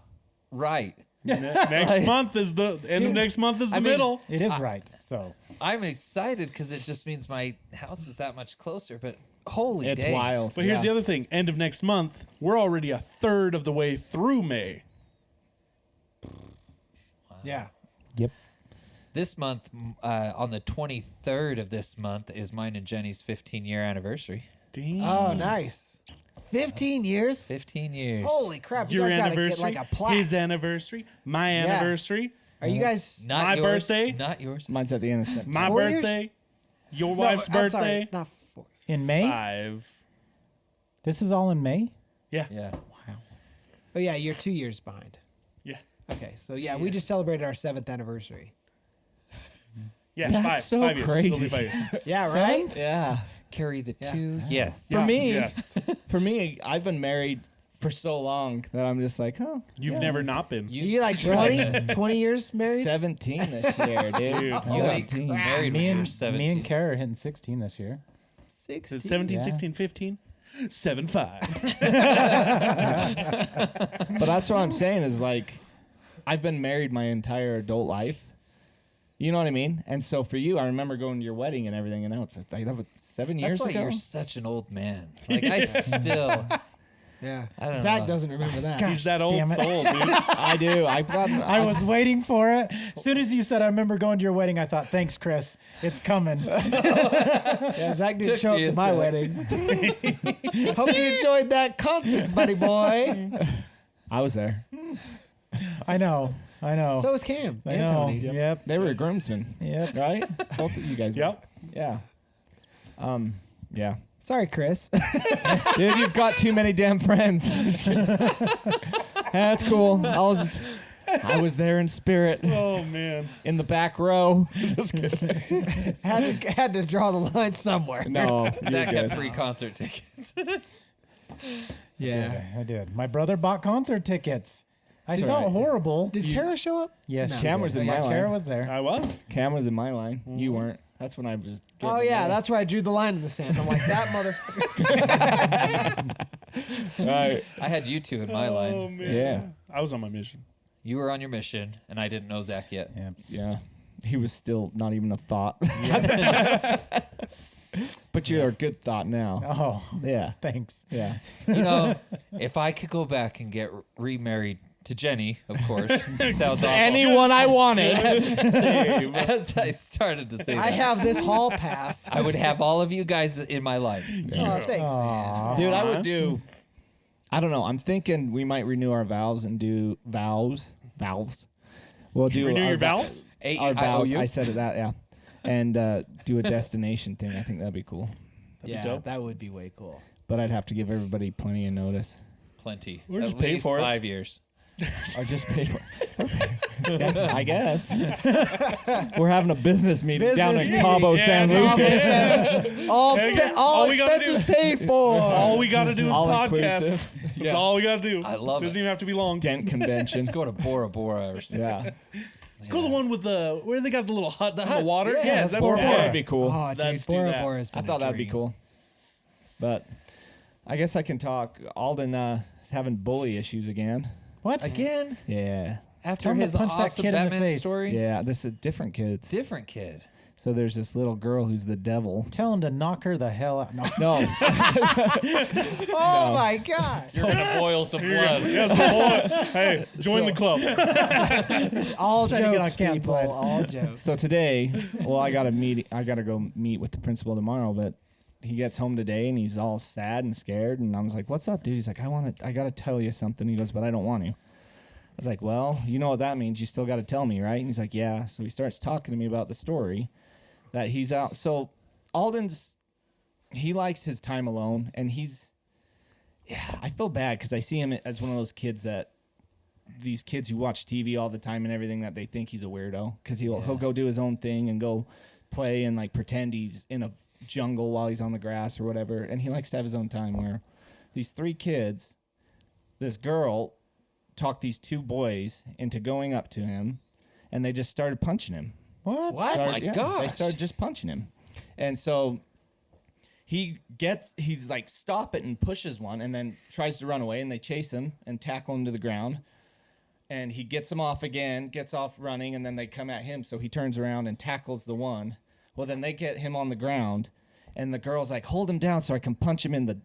Speaker 5: right.
Speaker 2: Next month is the end of next month is the
Speaker 5: I mean,
Speaker 2: middle.
Speaker 3: It is right. So
Speaker 5: I'm excited because it just means my house is that much closer. But holy,
Speaker 4: It's
Speaker 5: dang.
Speaker 4: wild.
Speaker 2: But here's
Speaker 4: Yeah.
Speaker 2: the other thing: end of next month, we're already a third of the way through May.
Speaker 1: Yeah.
Speaker 3: yep.
Speaker 5: This month, on the 23rd of this month, is mine and Jenny's 15-year anniversary.
Speaker 2: Damn.
Speaker 1: Oh, nice. 15 years.
Speaker 5: 15 years.
Speaker 1: Holy crap! You
Speaker 2: Your
Speaker 1: guys gotta get
Speaker 2: anniversary,
Speaker 1: like a plaque.
Speaker 2: his anniversary, my anniversary,
Speaker 1: Are you guys?
Speaker 5: Not
Speaker 2: my
Speaker 5: yours,
Speaker 2: birthday.
Speaker 5: Not yours.
Speaker 4: Mine's at the end of September.
Speaker 2: my
Speaker 1: 4 years?
Speaker 2: birthday, your
Speaker 1: No,
Speaker 2: wife's
Speaker 1: I'm
Speaker 2: birthday.
Speaker 1: sorry, not 4.
Speaker 3: In May?
Speaker 2: 5.
Speaker 3: This is all in May?
Speaker 2: Yeah.
Speaker 5: Yeah.
Speaker 1: Oh yeah, you're 2 years behind.
Speaker 2: Yeah.
Speaker 1: Okay, so yeah, we just celebrated our 7th anniversary.
Speaker 2: Yeah.
Speaker 4: That's
Speaker 2: 5.
Speaker 4: so
Speaker 2: 5 years.
Speaker 4: crazy.
Speaker 2: It'll be 5 years.
Speaker 1: Yeah, right.
Speaker 4: Yeah.
Speaker 5: Carry the
Speaker 1: Yeah.
Speaker 5: 2. Yes.
Speaker 4: For me,
Speaker 2: Yes.
Speaker 4: for me, I've been married for so long that I'm just like, oh,
Speaker 2: You've
Speaker 4: yeah.
Speaker 2: never not been.
Speaker 1: You like 20 years married?
Speaker 4: 17 this year, dude.
Speaker 2: Dude.
Speaker 5: Holy
Speaker 4: 17.
Speaker 5: crap. Married when
Speaker 3: Me
Speaker 5: you were
Speaker 3: and
Speaker 5: 17.
Speaker 3: me and Kara are hitting 16 this year.
Speaker 1: 16.
Speaker 2: 17,
Speaker 3: Yeah.
Speaker 2: 16, 15, 7, 5.
Speaker 4: But that's what I'm saying is like, I've been married my entire adult life. You know what I mean? And so for you, I remember going to your wedding and everything, and now it's like that was 7 years
Speaker 5: That's why
Speaker 4: ago.
Speaker 5: you're such an old man. Like I still,
Speaker 1: Yeah.
Speaker 5: I don't
Speaker 1: Zach
Speaker 5: know.
Speaker 1: doesn't remember that.
Speaker 2: He's that old
Speaker 3: damn it.
Speaker 2: soul, dude.
Speaker 4: I do.
Speaker 3: I was waiting for it. As soon as you said, I remember going to your wedding, I thought, thanks, Chris. It's coming.
Speaker 1: Yeah, Zach didn't
Speaker 5: Took
Speaker 1: show up
Speaker 5: me a
Speaker 1: to my
Speaker 5: sec.
Speaker 1: wedding. Hope you enjoyed that concert, buddy boy.
Speaker 4: I was there.
Speaker 3: I know.
Speaker 1: So was Cam
Speaker 3: I
Speaker 1: and
Speaker 3: know.
Speaker 1: Tony.
Speaker 3: Yep.
Speaker 4: They were groomsmen,
Speaker 3: Yep.
Speaker 4: right? Both of you guys. were.
Speaker 2: Yep.
Speaker 4: Yeah. Yeah.
Speaker 1: Sorry, Chris.
Speaker 4: Dude, you've got too many damn friends. Just kidding. That's cool. I was there in spirit,
Speaker 2: Oh man.
Speaker 4: in the back row. Just kidding.
Speaker 1: had to draw the line somewhere.
Speaker 4: No,
Speaker 5: Zach
Speaker 4: you're
Speaker 5: had
Speaker 4: good.
Speaker 5: free concert tickets.
Speaker 1: Yeah.
Speaker 3: I did. My brother bought concert tickets. I
Speaker 4: That's
Speaker 3: felt
Speaker 4: right.
Speaker 3: horrible.
Speaker 1: Did Kara show up?
Speaker 3: Yes,
Speaker 1: No.
Speaker 3: she
Speaker 4: Cam was
Speaker 3: did.
Speaker 4: in my
Speaker 3: Yeah,
Speaker 4: line.
Speaker 3: Kara was there.
Speaker 2: I was.
Speaker 4: Cam was in my line. You weren't. That's when I was.
Speaker 1: Oh
Speaker 4: getting
Speaker 1: yeah,
Speaker 4: there.
Speaker 1: that's where I drew the line in the sand. I'm like, that motherfucker.
Speaker 4: right.
Speaker 5: I had you two in my
Speaker 2: Oh
Speaker 5: line.
Speaker 2: man.
Speaker 4: Yeah.
Speaker 2: I was on my mission.
Speaker 5: You were on your mission, and I didn't know Zach yet.
Speaker 3: Yeah.
Speaker 4: Yeah. He was still not even a thought. But you're a good thought now.
Speaker 3: Oh,
Speaker 4: Yeah.
Speaker 3: thanks.
Speaker 4: Yeah.
Speaker 5: You know, if I could go back and get remarried to Jenny, of course, sounds awful.
Speaker 4: Anyone I wanted.
Speaker 2: Same.
Speaker 5: As I started to say
Speaker 1: I
Speaker 5: that,
Speaker 1: have this hall pass.
Speaker 5: I would have all of you guys in my life.
Speaker 1: Oh, thanks,
Speaker 3: Aw.
Speaker 1: man.
Speaker 4: Dude, I would do. I don't know. I'm thinking we might renew our vows and do vows. We'll do
Speaker 2: Renew
Speaker 4: our
Speaker 2: your
Speaker 4: va-
Speaker 2: vows?
Speaker 4: Our vows.
Speaker 5: you.
Speaker 4: I said it that. Yeah. And do a destination thing. I think that'd be cool.
Speaker 1: Yeah,
Speaker 2: dope.
Speaker 1: that would be way cool.
Speaker 4: But I'd have to give everybody plenty of notice.
Speaker 5: Plenty.
Speaker 2: We're
Speaker 5: At
Speaker 2: just paying
Speaker 5: least
Speaker 2: for it.
Speaker 5: 5 years.
Speaker 4: Or just pay for yeah, I guess. We're having a business meeting down
Speaker 1: Business
Speaker 4: in
Speaker 1: meeting.
Speaker 4: Cabo
Speaker 2: Yeah,
Speaker 4: San
Speaker 2: Cabo
Speaker 4: Lucas.
Speaker 2: San-
Speaker 1: all
Speaker 2: Hey,
Speaker 1: all
Speaker 2: all we gotta
Speaker 1: expenses
Speaker 2: do-
Speaker 1: paid for.
Speaker 2: All we got to do is
Speaker 4: All
Speaker 2: podcast.
Speaker 4: inclusive.
Speaker 2: That's
Speaker 4: Yeah.
Speaker 2: all we got to do.
Speaker 5: I love
Speaker 2: Doesn't
Speaker 5: it.
Speaker 2: even have to be long.
Speaker 4: Dent convention.
Speaker 5: Let's go to Bora Bora or something.
Speaker 4: Yeah.
Speaker 2: Let's go to the one with the where they got the little huts in the
Speaker 5: huts,
Speaker 2: water.
Speaker 5: yeah,
Speaker 2: is that
Speaker 4: Bora
Speaker 2: Bora
Speaker 4: Bora
Speaker 2: Bora?
Speaker 4: would be cool.
Speaker 1: Oh, dude,
Speaker 2: Let's do
Speaker 1: Bora
Speaker 2: that.
Speaker 1: Bora's
Speaker 4: I
Speaker 1: been
Speaker 4: thought
Speaker 1: a
Speaker 4: that'd be
Speaker 1: dream.
Speaker 4: cool. But I guess I can talk. Alden is having bully issues again.
Speaker 3: What?
Speaker 5: Again,
Speaker 3: Tell
Speaker 5: after
Speaker 3: him to
Speaker 5: his
Speaker 3: punch that
Speaker 5: awesome
Speaker 3: kid in the
Speaker 5: Batman
Speaker 3: face.
Speaker 5: story,
Speaker 4: Yeah, this is different kids.
Speaker 5: different kid.
Speaker 4: So there's this little girl who's the devil.
Speaker 3: Tell him to knock her the hell out. No.
Speaker 4: No,
Speaker 1: Oh my god!
Speaker 5: You're gonna boil some blood.
Speaker 2: Yes, boy. Hey, join the club.
Speaker 1: All
Speaker 3: Trying to get on
Speaker 1: jokes,
Speaker 3: Cam's
Speaker 1: people.
Speaker 3: side.
Speaker 1: All jokes.
Speaker 4: so today, well, I gotta go meet with the principal tomorrow, but he gets home today and he's all sad and scared, and I was like, "What's up, dude?" He's like, I gotta tell you something." He goes, "But I don't want to." I was like, "Well, you know what that means. You still gotta tell me, right?" And he's like, "Yeah." So he starts talking to me about the story that he's out. So he likes his time alone, and I feel bad because I see him as one of those kids these kids who watch TV all the time and everything, that they think he's a weirdo because he'll go do his own thing and go play and like pretend he's in a jungle while he's on the grass or whatever, and he likes to have his own time. Where these three kids, this girl talked these two boys into going up to him, and they just started punching him.
Speaker 3: What?
Speaker 1: What?
Speaker 5: My
Speaker 4: They
Speaker 5: gosh.
Speaker 4: started just punching him. And so he's like, stop it, and pushes one and then tries to run away, and they chase him and tackle him to the ground. And he gets him off again, gets off running, and then they come at him. So he turns around and tackles the one. Well, then they get him on the ground, and the girl's like, hold him down so I can punch him in the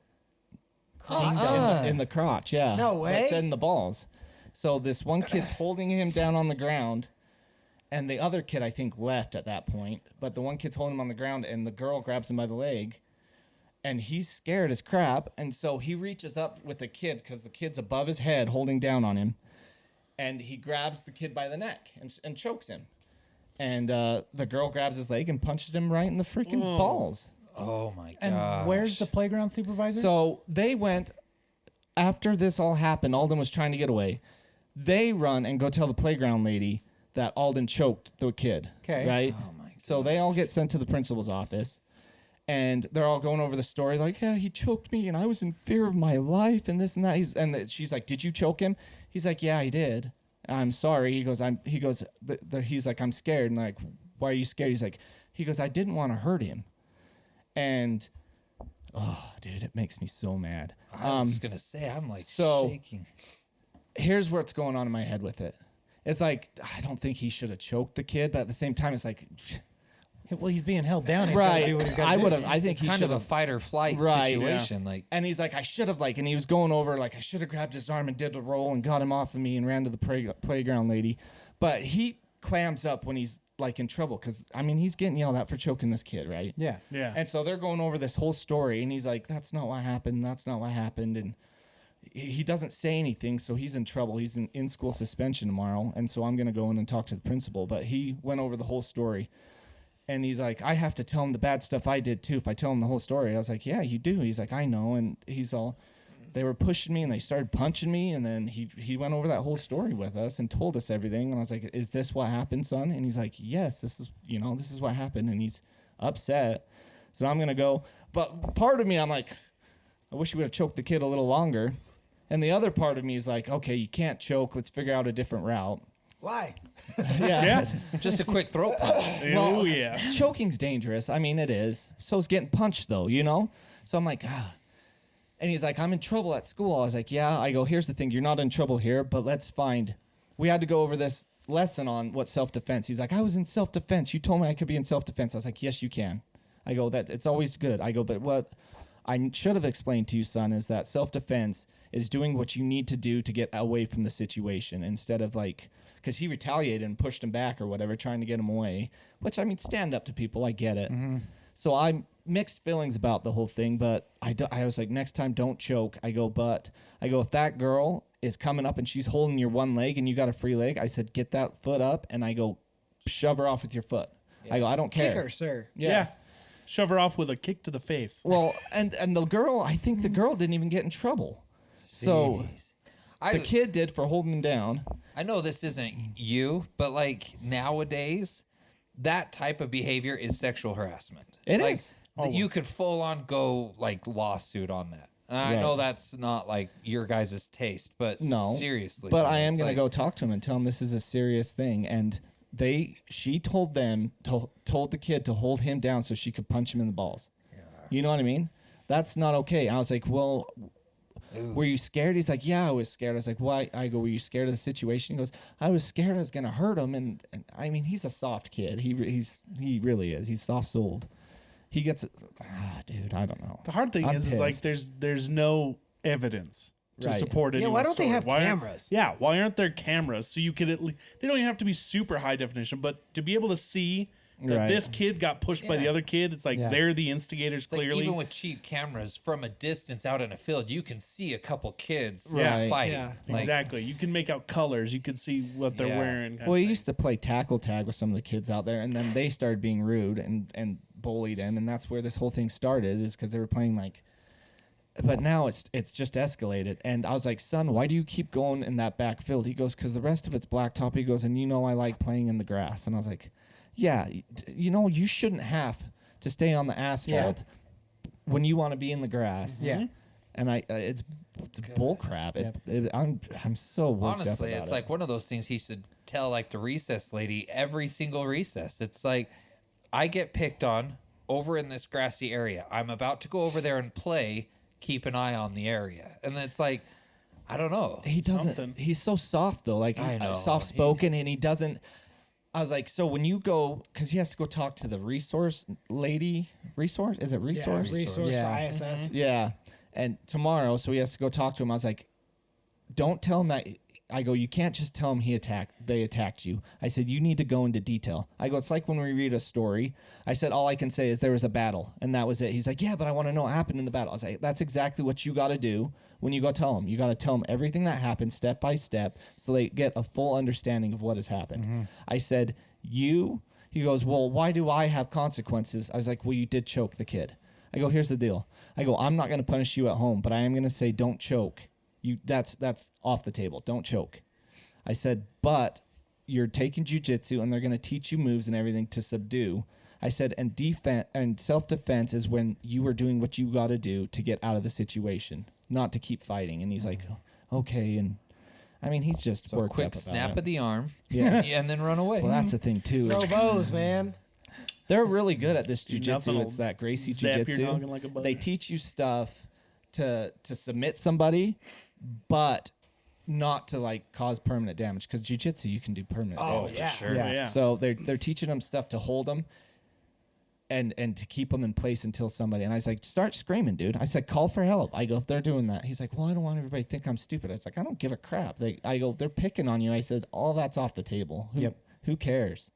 Speaker 4: in the crotch. Yeah.
Speaker 1: No way.
Speaker 4: That's in the balls. So this one kid's holding him down on the ground, and the other kid, I think, left at that point. But the one kid's holding him on the ground, and the girl grabs him by the leg, and he's scared as crap. And so he reaches up with the kid because the kid's above his head holding down on him, and he grabs the kid by the neck and chokes him. And the girl grabs his leg and punches him right in the freaking balls.
Speaker 5: Oh my god.
Speaker 3: And where's the playground supervisor?
Speaker 4: So they went, after this all happened, Alden was trying to get away. They run and go tell the playground lady that Alden choked the kid.
Speaker 3: 'Kay.
Speaker 4: Right?
Speaker 5: Oh my
Speaker 4: So they all get sent to the principal's office, and they're all going over the story like, yeah, he choked me, and I was in fear of my life, and this and that. She's like, did you choke him? He's like, yeah, I did. I'm sorry. He's like, I'm scared. And like, why are you scared? He goes, I didn't want to hurt him. And, oh, dude, it makes me so mad.
Speaker 5: I was gonna say, I'm like
Speaker 4: so-
Speaker 5: shaking.
Speaker 4: Here's what's going on in my head with it. It's like, I don't think he should have choked the kid, but at the same time, it's like,
Speaker 3: Well, he's being held down. He's gotta do what he's gotta
Speaker 4: I
Speaker 3: do.
Speaker 4: would have. I think
Speaker 5: It's
Speaker 4: he
Speaker 5: kind
Speaker 4: should
Speaker 5: of a
Speaker 4: have.
Speaker 5: fight or flight
Speaker 4: Right,
Speaker 5: situation.
Speaker 4: yeah.
Speaker 5: Like,
Speaker 4: And he's like, I should have and he was going over I should have grabbed his arm and did a roll and got him off of me and ran to the playground lady, but he clams up when he's like in trouble because he's getting yelled at for choking this kid, right?
Speaker 3: Yeah.
Speaker 2: Yeah.
Speaker 4: And so they're going over this whole story, and he's like, "That's not what happened. That's not what happened." And he doesn't say anything, so he's in trouble. He's in school suspension tomorrow, and so I'm gonna go in and talk to the principal. But he went over the whole story, and he's like, "I have to tell him the bad stuff I did too. If I tell him the whole story," I was like, "Yeah, you do." He's like, "I know," and he's all. They were pushing me and they started punching me, and then he went over that whole story with us and told us everything. And I was like, "Is this what happened, son?" And he's like, "Yes, this is what happened." And he's upset. So I'm gonna go. But part of me, I'm like, I wish you would have choked the kid a little longer. And the other part of me is like, okay, you can't choke. Let's figure out a different route.
Speaker 1: Why?
Speaker 2: Yeah.
Speaker 5: just a quick throat punch.
Speaker 2: Oh, yeah.
Speaker 4: Choking's dangerous. It is. So's getting punched, though, So I'm like, ah. And he's like, I'm in trouble at school. I was like, yeah. I go, here's the thing. You're not in trouble here, but we had to go over this lesson on what self-defense. He's like, I was in self-defense. You told me I could be in self-defense. I was like, yes, you can. I go, that it's always good. I go, but what I should have explained to you, son, is that self-defense is doing what you need to do to get away from the situation instead of because he retaliated and pushed him back or whatever, trying to get him away, which, stand up to people. I get it. Mm-hmm. So I'm mixed feelings about the whole thing, but I was like, next time, don't choke. I go, if that girl is coming up and she's holding your one leg and you got a free leg, I said, get that foot up, and I go, shove her off with your foot. Yeah. I go, I don't care.
Speaker 1: Kick her, sir.
Speaker 2: Yeah. Shove her off with a kick to the face.
Speaker 4: Well, and the girl, I think the girl didn't even get in trouble. So the kid did for holding him down.
Speaker 5: I know this isn't you, but nowadays, that type of behavior is sexual harassment.
Speaker 4: It is.
Speaker 5: You could full on go lawsuit on that. And I know that's not your guys' taste, but
Speaker 4: no,
Speaker 5: seriously.
Speaker 4: But I am going to go talk to him and tell him this is a serious thing. And she told the kid to hold him down so she could punch him in the balls. Yeah. You know what I mean? That's not okay. I was like, well, were you scared? He's like, yeah, I was scared. I was like, why? I go, were you scared of the situation? He goes, I was scared I was going to hurt him. And he's a soft kid. He really is. He's soft-souled. He gets, dude, I don't know.
Speaker 2: The hard thing is there's no evidence to support it.
Speaker 1: Yeah, why don't they have cameras?
Speaker 2: Why aren't there cameras? So you could they don't even have to be super high definition, but to be able to see that this kid got pushed by the other kid, it's they're the instigators clearly.
Speaker 5: Even with cheap cameras, from a distance out in a field, you can see a couple kids
Speaker 4: Right.
Speaker 5: fighting.
Speaker 1: Yeah.
Speaker 2: Exactly. You can make out colors. You can see what they're wearing.
Speaker 4: Well, he used to play tackle tag with some of the kids out there, and then they started being rude and bullied him, and that's where this whole thing started, is because they were playing but now it's just escalated. And I was like, son, why do you keep going in that back field? He goes, because the rest of it's blacktop. He goes, and I like playing in the grass. And I was like, yeah, you shouldn't have to stay on the asphalt when you want to be in the grass.
Speaker 3: Yeah.
Speaker 4: And it's bull crap. I'm so worked
Speaker 5: Honestly,
Speaker 4: up about
Speaker 5: it's
Speaker 4: it.
Speaker 5: one of those things he should tell the recess lady every single recess. It's I get picked on over in this grassy area. I'm about to go over there and play. Keep an eye on the area. And it's I don't know.
Speaker 4: He doesn't.
Speaker 2: Something.
Speaker 4: He's so soft though,
Speaker 5: I know.
Speaker 4: soft spoken, and he doesn't. I was like, so when you go, because he has to go talk to the resource lady. Resource? Is it resource?
Speaker 1: Yeah, resource
Speaker 3: Yeah.
Speaker 1: for ISS.
Speaker 4: Yeah. And tomorrow, so he has to go talk to him. I was like, don't tell him that. I go, you can't just tell him they attacked you. I said, you need to go into detail. I go, it's like when we read a story. I said, all I can say is there was a battle, and that was it. He's like, yeah, but I want to know what happened in the battle. I was like, that's exactly what you got to do when you go tell them. You got to tell them everything that happened step by step so they get a full understanding of what has happened. Mm-hmm. I said, he goes, well, why do I have consequences? I was like, well, you did choke the kid. I go, here's the deal. I go, I'm not going to punish you at home, but I am going to say don't choke. That's off the table. Don't choke. I said, but you're taking jujitsu and they're going to teach you moves and everything to subdue. I said, and defense and self-defense is when you are doing what you got to do to get out of the situation, not to keep fighting. And he's like, okay. And he's just
Speaker 5: So
Speaker 4: worked
Speaker 5: quick
Speaker 4: up about
Speaker 5: snap
Speaker 4: it.
Speaker 5: of the arm,
Speaker 4: Yeah.
Speaker 5: and then run away.
Speaker 4: Well, that's the thing too.
Speaker 1: Throw bows, man.
Speaker 4: They're really good at this
Speaker 2: Nothing
Speaker 4: jujitsu.
Speaker 2: will
Speaker 4: It's that Gracie
Speaker 2: zap your noggin
Speaker 4: jujitsu.
Speaker 2: like a button.
Speaker 4: They teach you stuff to submit somebody, but not to cause permanent damage. Because jujitsu, you can do permanent damage.
Speaker 1: Yeah.
Speaker 5: Sure.
Speaker 3: Yeah.
Speaker 2: Yeah.
Speaker 4: So they're teaching them stuff to hold them. and to keep them in place until somebody. And I was like, start screaming, dude. I said, call for help. I go, if they're doing that. He's like, well, I don't want everybody to think I'm stupid. I was like, I don't give a crap. I go, they're picking on you. I said, all that's off the table. Who cares?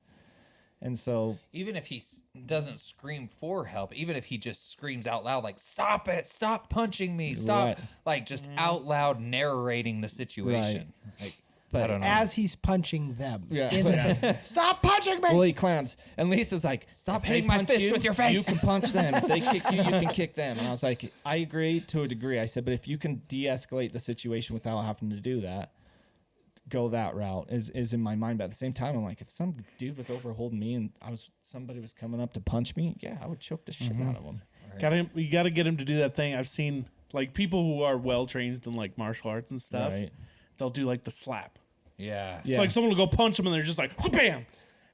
Speaker 4: And so
Speaker 5: even if he doesn't scream for help, even if he just screams out loud, like, stop it, stop punching me, stop,
Speaker 4: Right.
Speaker 5: like just out loud narrating the situation. Like,
Speaker 4: But
Speaker 5: I don't know.
Speaker 1: As he's punching them
Speaker 4: Yeah.
Speaker 1: in the face. Stop punching me!
Speaker 4: well, he clowns. And Lisa's like,
Speaker 5: Stop
Speaker 4: if
Speaker 5: hitting
Speaker 4: they
Speaker 5: my
Speaker 4: punch
Speaker 5: fist
Speaker 4: you,
Speaker 5: with your face.
Speaker 4: You can punch them. If they kick you, you can kick them. And I was like, I agree to a degree. I said, but if you can de-escalate the situation without having to do that, go that route is in my mind. But at the same time, I'm like, if some dude was over holding me and somebody was coming up to punch me, yeah, I would choke the shit out of him.
Speaker 2: You got to get him to do that thing. I've seen like people who are well trained in like martial arts and stuff.
Speaker 4: Right.
Speaker 2: They'll do like the slap.
Speaker 5: yeah.
Speaker 2: It's like someone will go punch them and they're just like bam,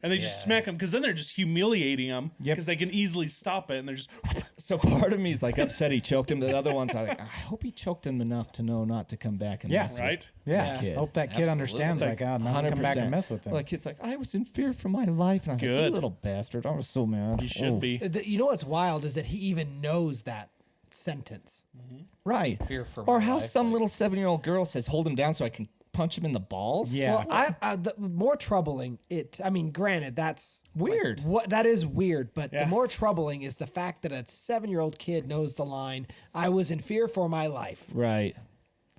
Speaker 2: and they just
Speaker 5: Yeah.
Speaker 2: smack them because then they're just humiliating them
Speaker 3: Yep.
Speaker 2: because they can easily stop it and they're just
Speaker 4: So part of me is like upset he choked him. The other one's like, I hope he choked him enough to know not to come back and
Speaker 3: Yeah.
Speaker 4: mess
Speaker 2: right.
Speaker 3: Yeah.
Speaker 4: Kid.
Speaker 3: Hope that kid
Speaker 5: Absolutely.
Speaker 3: understands. Like, oh, now come back and mess with him.
Speaker 4: Like, kid's like, I was in fear for my life. And I was like,
Speaker 2: Good.
Speaker 4: you little bastard. I was so mad.
Speaker 2: You should
Speaker 4: Oh.
Speaker 2: be.
Speaker 1: You know what's wild is that he even knows that sentence.
Speaker 4: Right.
Speaker 5: Fear for
Speaker 4: Or
Speaker 5: my
Speaker 4: how
Speaker 5: life,
Speaker 4: some
Speaker 5: like-
Speaker 4: little 7-year-old girl says, hold him down so I can punch him in the balls.
Speaker 3: yeah.
Speaker 1: Well, the more troubling I mean, granted, that's
Speaker 4: Weird.
Speaker 1: like, what that is weird, but
Speaker 2: Yeah.
Speaker 1: the more troubling is the fact that a 7-year-old kid knows the line, "I was in fear for my life."
Speaker 4: Right.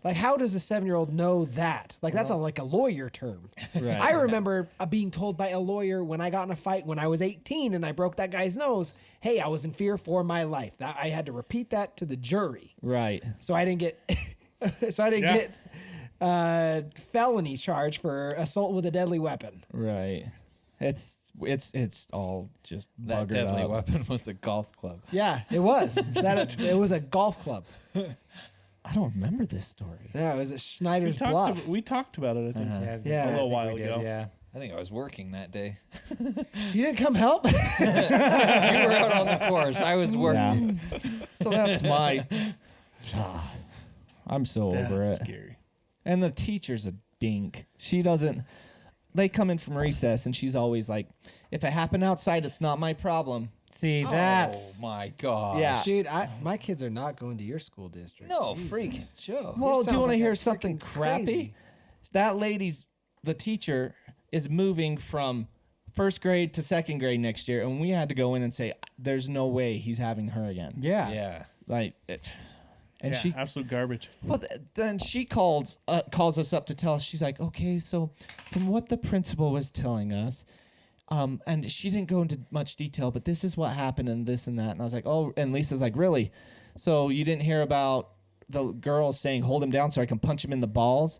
Speaker 1: Like, how does a 7-year-old know that? Like, that's like a lawyer term.
Speaker 4: Right.
Speaker 1: I remember being told by a lawyer when I got in a fight when I was 18 and I broke that guy's nose, "Hey, I was in fear for my life." That I had to repeat that to the jury,
Speaker 4: Right.
Speaker 1: so I didn't get,
Speaker 2: Yeah.
Speaker 1: felony charge for assault with a deadly weapon.
Speaker 4: Right. It's all just
Speaker 5: That
Speaker 4: buggered
Speaker 5: deadly
Speaker 4: up.
Speaker 5: weapon was a golf club.
Speaker 1: Yeah, it was. It was a golf club.
Speaker 4: I don't remember this story.
Speaker 1: Yeah, it was at Schneider's
Speaker 2: We
Speaker 1: Bluff.
Speaker 2: talked about it. I think.
Speaker 3: Yeah, I was gonna
Speaker 1: Yeah.
Speaker 3: say,
Speaker 1: A
Speaker 3: I
Speaker 2: little
Speaker 3: think
Speaker 2: while
Speaker 3: we did,
Speaker 2: ago.
Speaker 3: Yeah.
Speaker 5: I think I was working that day.
Speaker 1: You didn't come help?
Speaker 5: You were out on the course. I was working.
Speaker 4: Yeah. So that's my. I'm so over
Speaker 2: That's
Speaker 4: it.
Speaker 2: scary.
Speaker 4: And the teacher's a dink. She doesn't. They come in from recess and she's always like, if it happened outside, it's not my problem.
Speaker 3: See, that's
Speaker 5: Oh my god.
Speaker 4: Yeah.
Speaker 1: Dude, my kids are not going to your school district.
Speaker 5: No,
Speaker 1: Jesus.
Speaker 5: freak Joe.
Speaker 4: Well, do
Speaker 1: sound
Speaker 4: you want to
Speaker 1: like
Speaker 4: hear
Speaker 1: a
Speaker 4: something
Speaker 1: freaking
Speaker 4: crappy?
Speaker 1: crazy.
Speaker 4: That the teacher is moving from first grade to second grade next year, and we had to go in and say, there's no way he's having her again.
Speaker 3: yeah.
Speaker 5: Yeah.
Speaker 4: Like, and
Speaker 2: Yeah,
Speaker 4: she,
Speaker 2: absolute garbage.
Speaker 4: well, then she calls us up to tell us. She's like, okay, so from what the principal was telling us, and she didn't go into much detail, but this is what happened and this and that. And I was like, oh, and Lisa's like, really? So you didn't hear about the girls saying, hold him down so I can punch him in the balls?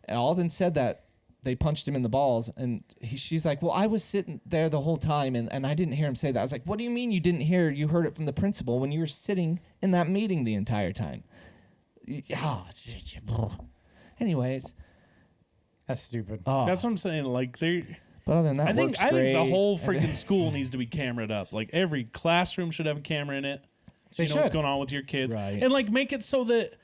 Speaker 4: And Alden said that they punched him in the balls, and she's like, well, I was sitting there the whole time, and I didn't hear him say that. I was like, what do you mean you didn't hear? You heard it from the principal when you were sitting in that meeting the entire time. Anyways.
Speaker 3: That's stupid.
Speaker 4: Oh,
Speaker 2: That's what I'm saying. Like they,
Speaker 4: but other than that,
Speaker 2: I think
Speaker 4: works
Speaker 2: the
Speaker 4: great.
Speaker 2: whole freaking school needs to be cameraed up. Like every classroom should have a camera in it, so
Speaker 3: They
Speaker 2: you know what's
Speaker 3: should.
Speaker 2: going on with your kids,
Speaker 4: Right.
Speaker 2: and like make it so that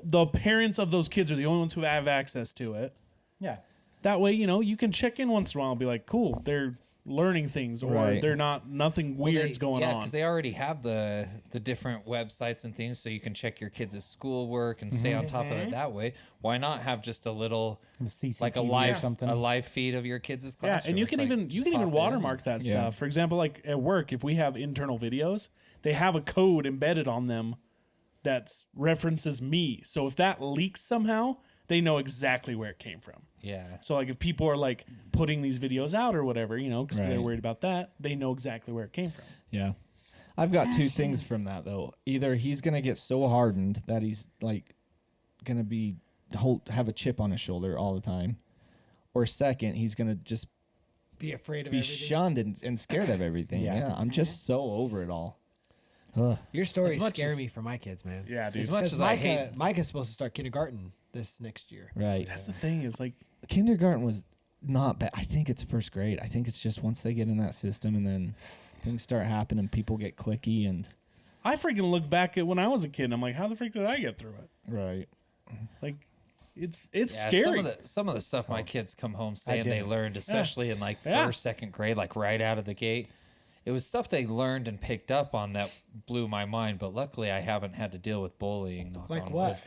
Speaker 2: the parents of those kids are the only ones who have access to it.
Speaker 3: Yeah.
Speaker 2: That way, you know, you can check in once in a while and be like, cool, they're learning things, or
Speaker 4: Right.
Speaker 2: they're not, nothing weird's going
Speaker 5: yeah,
Speaker 2: on.
Speaker 5: because they already have the different websites and things, so you can check your kids' schoolwork and stay on top of it that way. Why not have just a little,
Speaker 3: CCTV
Speaker 5: like a
Speaker 3: or
Speaker 5: live
Speaker 3: something.
Speaker 5: a live feed of your kids'
Speaker 2: Yeah,
Speaker 5: classroom?
Speaker 2: and you
Speaker 5: It's
Speaker 2: can
Speaker 5: like,
Speaker 2: even
Speaker 5: just pop it in.
Speaker 2: watermark that
Speaker 4: Yeah.
Speaker 2: stuff. For example, like at work, if we have internal videos, they have a code embedded on them that references me. So if that leaks somehow, they know exactly where it came from.
Speaker 5: Yeah.
Speaker 2: So like if people are like putting these videos out or whatever, you know, because
Speaker 4: Right.
Speaker 2: they're worried about that, they know exactly where it came from.
Speaker 4: Yeah. I've got two things from that though. Either he's gonna get so hardened that he's like gonna be have a chip on his shoulder all the time, or second, he's gonna just
Speaker 1: Be afraid of
Speaker 4: be
Speaker 1: everything.
Speaker 4: shunned and scared of everything.
Speaker 3: Yeah.
Speaker 4: Yeah. I'm just so over it all. Ugh.
Speaker 1: Your stories
Speaker 5: As much
Speaker 1: scare
Speaker 5: as-
Speaker 1: me for my kids, man.
Speaker 2: Yeah, dude.
Speaker 5: As much
Speaker 1: Because
Speaker 5: as I hate,
Speaker 1: Micah's supposed to start kindergarten this next year.
Speaker 4: Right.
Speaker 2: That's the thing is like,
Speaker 4: Kindergarten was not bad. I think it's first grade. I think it's just once they get in that system and then things start happening, people get clicky and
Speaker 2: I freaking look back at when I was a kid and I'm like, how the freak did I get through it?
Speaker 4: right.
Speaker 2: Like, it's
Speaker 5: yeah,
Speaker 2: scary.
Speaker 5: Some of the stuff my kids come home saying they
Speaker 3: didn't.
Speaker 5: learned, especially in like
Speaker 2: Yeah.
Speaker 5: first, second grade, like right out of the gate. it was stuff they learned and picked up on that blew my mind. But luckily, I haven't had to deal with bullying. knock
Speaker 1: Like
Speaker 5: on
Speaker 1: what?
Speaker 5: wood.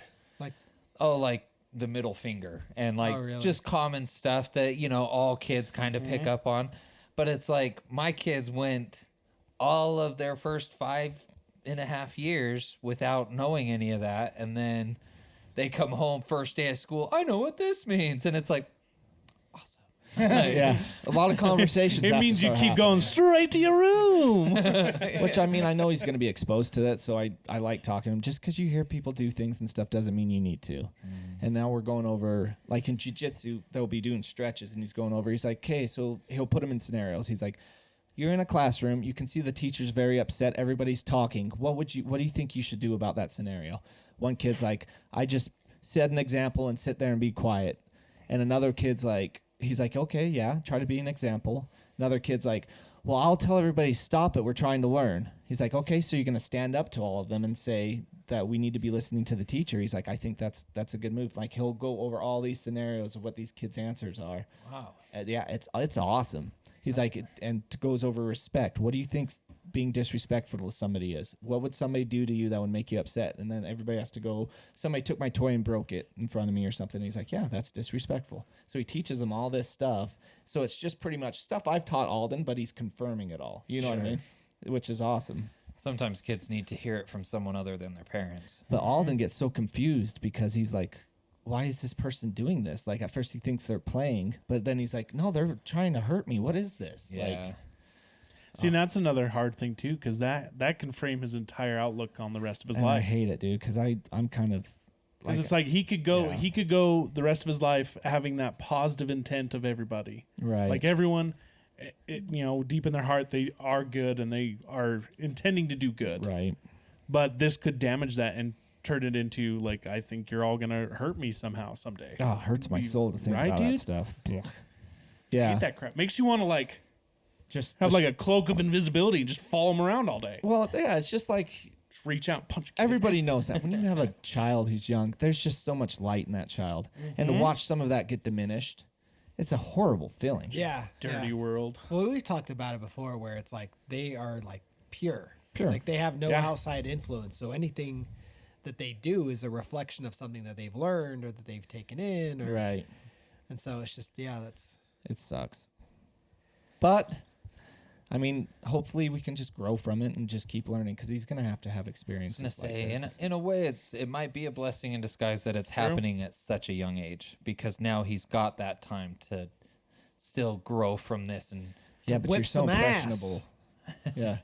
Speaker 1: Like
Speaker 5: Oh, like the middle finger and like
Speaker 1: Oh, really?
Speaker 5: just common stuff that, all kids kind of pick up on. But it's like my kids went all of their first 5.5 years without knowing any of that. And then they come home first day of school. I know what this means. And it's like, awesome.
Speaker 4: Yeah, a lot of conversations.
Speaker 2: It
Speaker 4: have to
Speaker 2: means you
Speaker 4: start
Speaker 2: keep
Speaker 4: happening.
Speaker 2: going straight to your room.
Speaker 4: Which, I mean, I know he's going to be exposed to that, so I like talking to him. Just because you hear people do things and stuff doesn't mean you need to. And now we're going over, like in jiu-jitsu, they'll be doing stretches, and he's going over. He's like, okay, so he'll put them in scenarios. He's like, you're in a classroom. You can see the teacher's very upset. Everybody's talking. What do you think you should do about that scenario? One kid's like, I just set an example and sit there and be quiet. And another kid's like, he's like, okay, yeah, try to be an example. Another kid's like, well, I'll tell everybody, stop it. We're trying to learn. He's like, okay, so you're going to stand up to all of them and say that we need to be listening to the teacher. He's like, I think that's a good move. Like, he'll go over all these scenarios of what these kids' answers are.
Speaker 5: Wow.
Speaker 4: Yeah, it's awesome. He's like, and it goes over respect. What do you think being disrespectful to somebody is? What would somebody do to you that would make you upset? And then everybody has to go, somebody took my toy and broke it in front of me or something. And he's like, yeah, that's disrespectful. So he teaches them all this stuff. So it's just pretty much stuff I've taught Alden, but he's confirming it all. You know what I mean? Which is awesome.
Speaker 5: Sometimes kids need to hear it from someone other than their parents.
Speaker 4: But Alden gets so confused because he's like, why is this person doing this? Like, at first he thinks they're playing, but then he's like, no, they're trying to hurt me. What is this?
Speaker 5: Yeah.
Speaker 4: Like,
Speaker 2: See, and that's another hard thing too, because that can frame his entire outlook on the rest of his
Speaker 4: and I
Speaker 2: life.
Speaker 4: hate it, dude, because I'm kind of
Speaker 2: Because it's like he could go the rest of his life having that positive intent of everybody.
Speaker 4: right.
Speaker 2: Like everyone, deep in their heart, they are good and they are intending to do good.
Speaker 4: right.
Speaker 2: But this could damage that and turn it into like, I think you're all gonna hurt me somehow someday.
Speaker 4: Oh, it hurts my soul to think
Speaker 2: right,
Speaker 4: about that
Speaker 2: dude?
Speaker 4: stuff.
Speaker 2: I
Speaker 4: Yeah.
Speaker 2: hate that crap. Makes you want to like
Speaker 3: Just
Speaker 2: have like a cloak of invisibility and just follow them around all day.
Speaker 4: Well, yeah, it's just like
Speaker 2: Just reach out, and punch. a kid.
Speaker 4: everybody knows that when you have a child who's young, there's just so much light in that child, and to watch some of that get diminished, it's a horrible feeling.
Speaker 1: yeah,
Speaker 2: dirty
Speaker 1: yeah.
Speaker 2: world.
Speaker 1: Well, we've talked about it before, where it's like they are like pure.
Speaker 4: Pure.
Speaker 1: Like they have no
Speaker 2: Yeah.
Speaker 1: outside influence. So anything that they do is a reflection of something that they've learned or that they've taken in. Or,
Speaker 4: Right.
Speaker 1: And so it's just that's.
Speaker 4: It sucks. But I mean, hopefully we can just grow from it and just keep learning, because he's gonna have to have
Speaker 5: I was
Speaker 4: experiences
Speaker 5: gonna
Speaker 4: like
Speaker 5: say,
Speaker 4: this.
Speaker 5: in a way, it might be a blessing in disguise that it's happening at such a young age, because now he's got that time to still grow from this. And
Speaker 4: Yeah, but
Speaker 1: whip
Speaker 4: you're so
Speaker 1: some ass.
Speaker 4: impressionable. Yeah.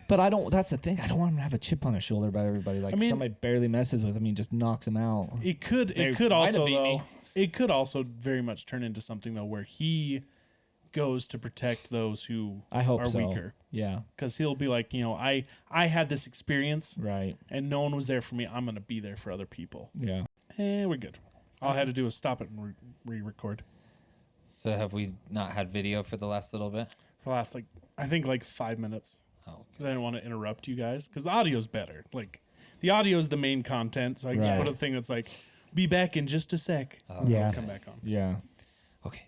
Speaker 4: But I don't. That's the thing. I don't want him to have a chip on his shoulder about everybody. Like,
Speaker 2: I mean-
Speaker 4: somebody barely messes with him, he just knocks him out.
Speaker 2: It could
Speaker 4: They might
Speaker 2: also
Speaker 4: have beat
Speaker 2: though.
Speaker 4: me.
Speaker 2: It could also very much turn into something though where he goes to protect those who
Speaker 4: I hope
Speaker 2: are
Speaker 4: so.
Speaker 2: weaker,
Speaker 4: Yeah.
Speaker 2: because he'll be like, I had this experience
Speaker 4: Right.
Speaker 2: and no one was there for me. I'm gonna be there for other people.
Speaker 4: Yeah.
Speaker 2: We're good. All I had to do was stop it and re-record
Speaker 5: so, have we not had video for the last little bit?
Speaker 2: for the last I think 5 minutes,
Speaker 5: Oh,
Speaker 2: because I didn't want to interrupt you guys, because the audio's better. Like the audio is the main content, so I just
Speaker 4: Right.
Speaker 2: put a thing that's like, be back in just a sec.
Speaker 3: Yeah.
Speaker 2: Come back on.
Speaker 4: Yeah.
Speaker 5: okay.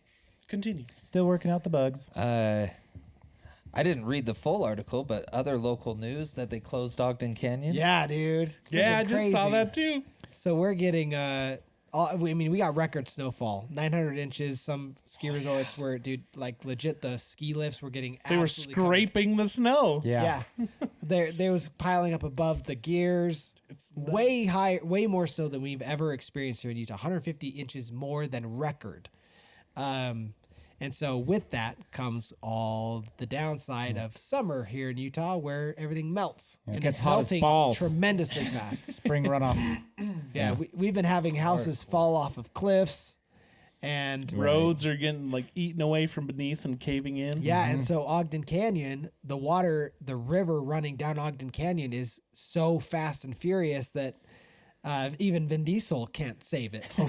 Speaker 2: Continue.
Speaker 3: still working out the bugs.
Speaker 5: I didn't read the full article, but other local news that they closed Ogden Canyon.
Speaker 1: Yeah, dude.
Speaker 2: Yeah, I
Speaker 1: Freaking
Speaker 2: just saw
Speaker 1: crazy.
Speaker 2: that too.
Speaker 1: So we're getting we got record snowfall, 900 inches. Some ski resorts were, dude, like legit. The ski lifts were getting.
Speaker 2: They were
Speaker 1: absolutely covered.
Speaker 2: scraping the snow.
Speaker 3: Yeah.
Speaker 1: Yeah, there was piling up above the gears.
Speaker 2: It's
Speaker 1: Way higher, way more snow than we've ever experienced here in Utah. 150 inches more than record. And so with that comes all the downside of summer here in Utah, where everything melts.
Speaker 3: Yeah.
Speaker 1: And
Speaker 4: Gets
Speaker 1: it's
Speaker 4: hot as
Speaker 1: melting
Speaker 4: balls.
Speaker 1: tremendously fast.
Speaker 3: Spring runoff.
Speaker 1: Yeah, we've been having houses fall off of cliffs, and
Speaker 2: roads are getting eaten away from beneath and caving in.
Speaker 1: yeah, and so Ogden Canyon, the river running down Ogden Canyon is so fast and furious that even Vin Diesel can't save it. So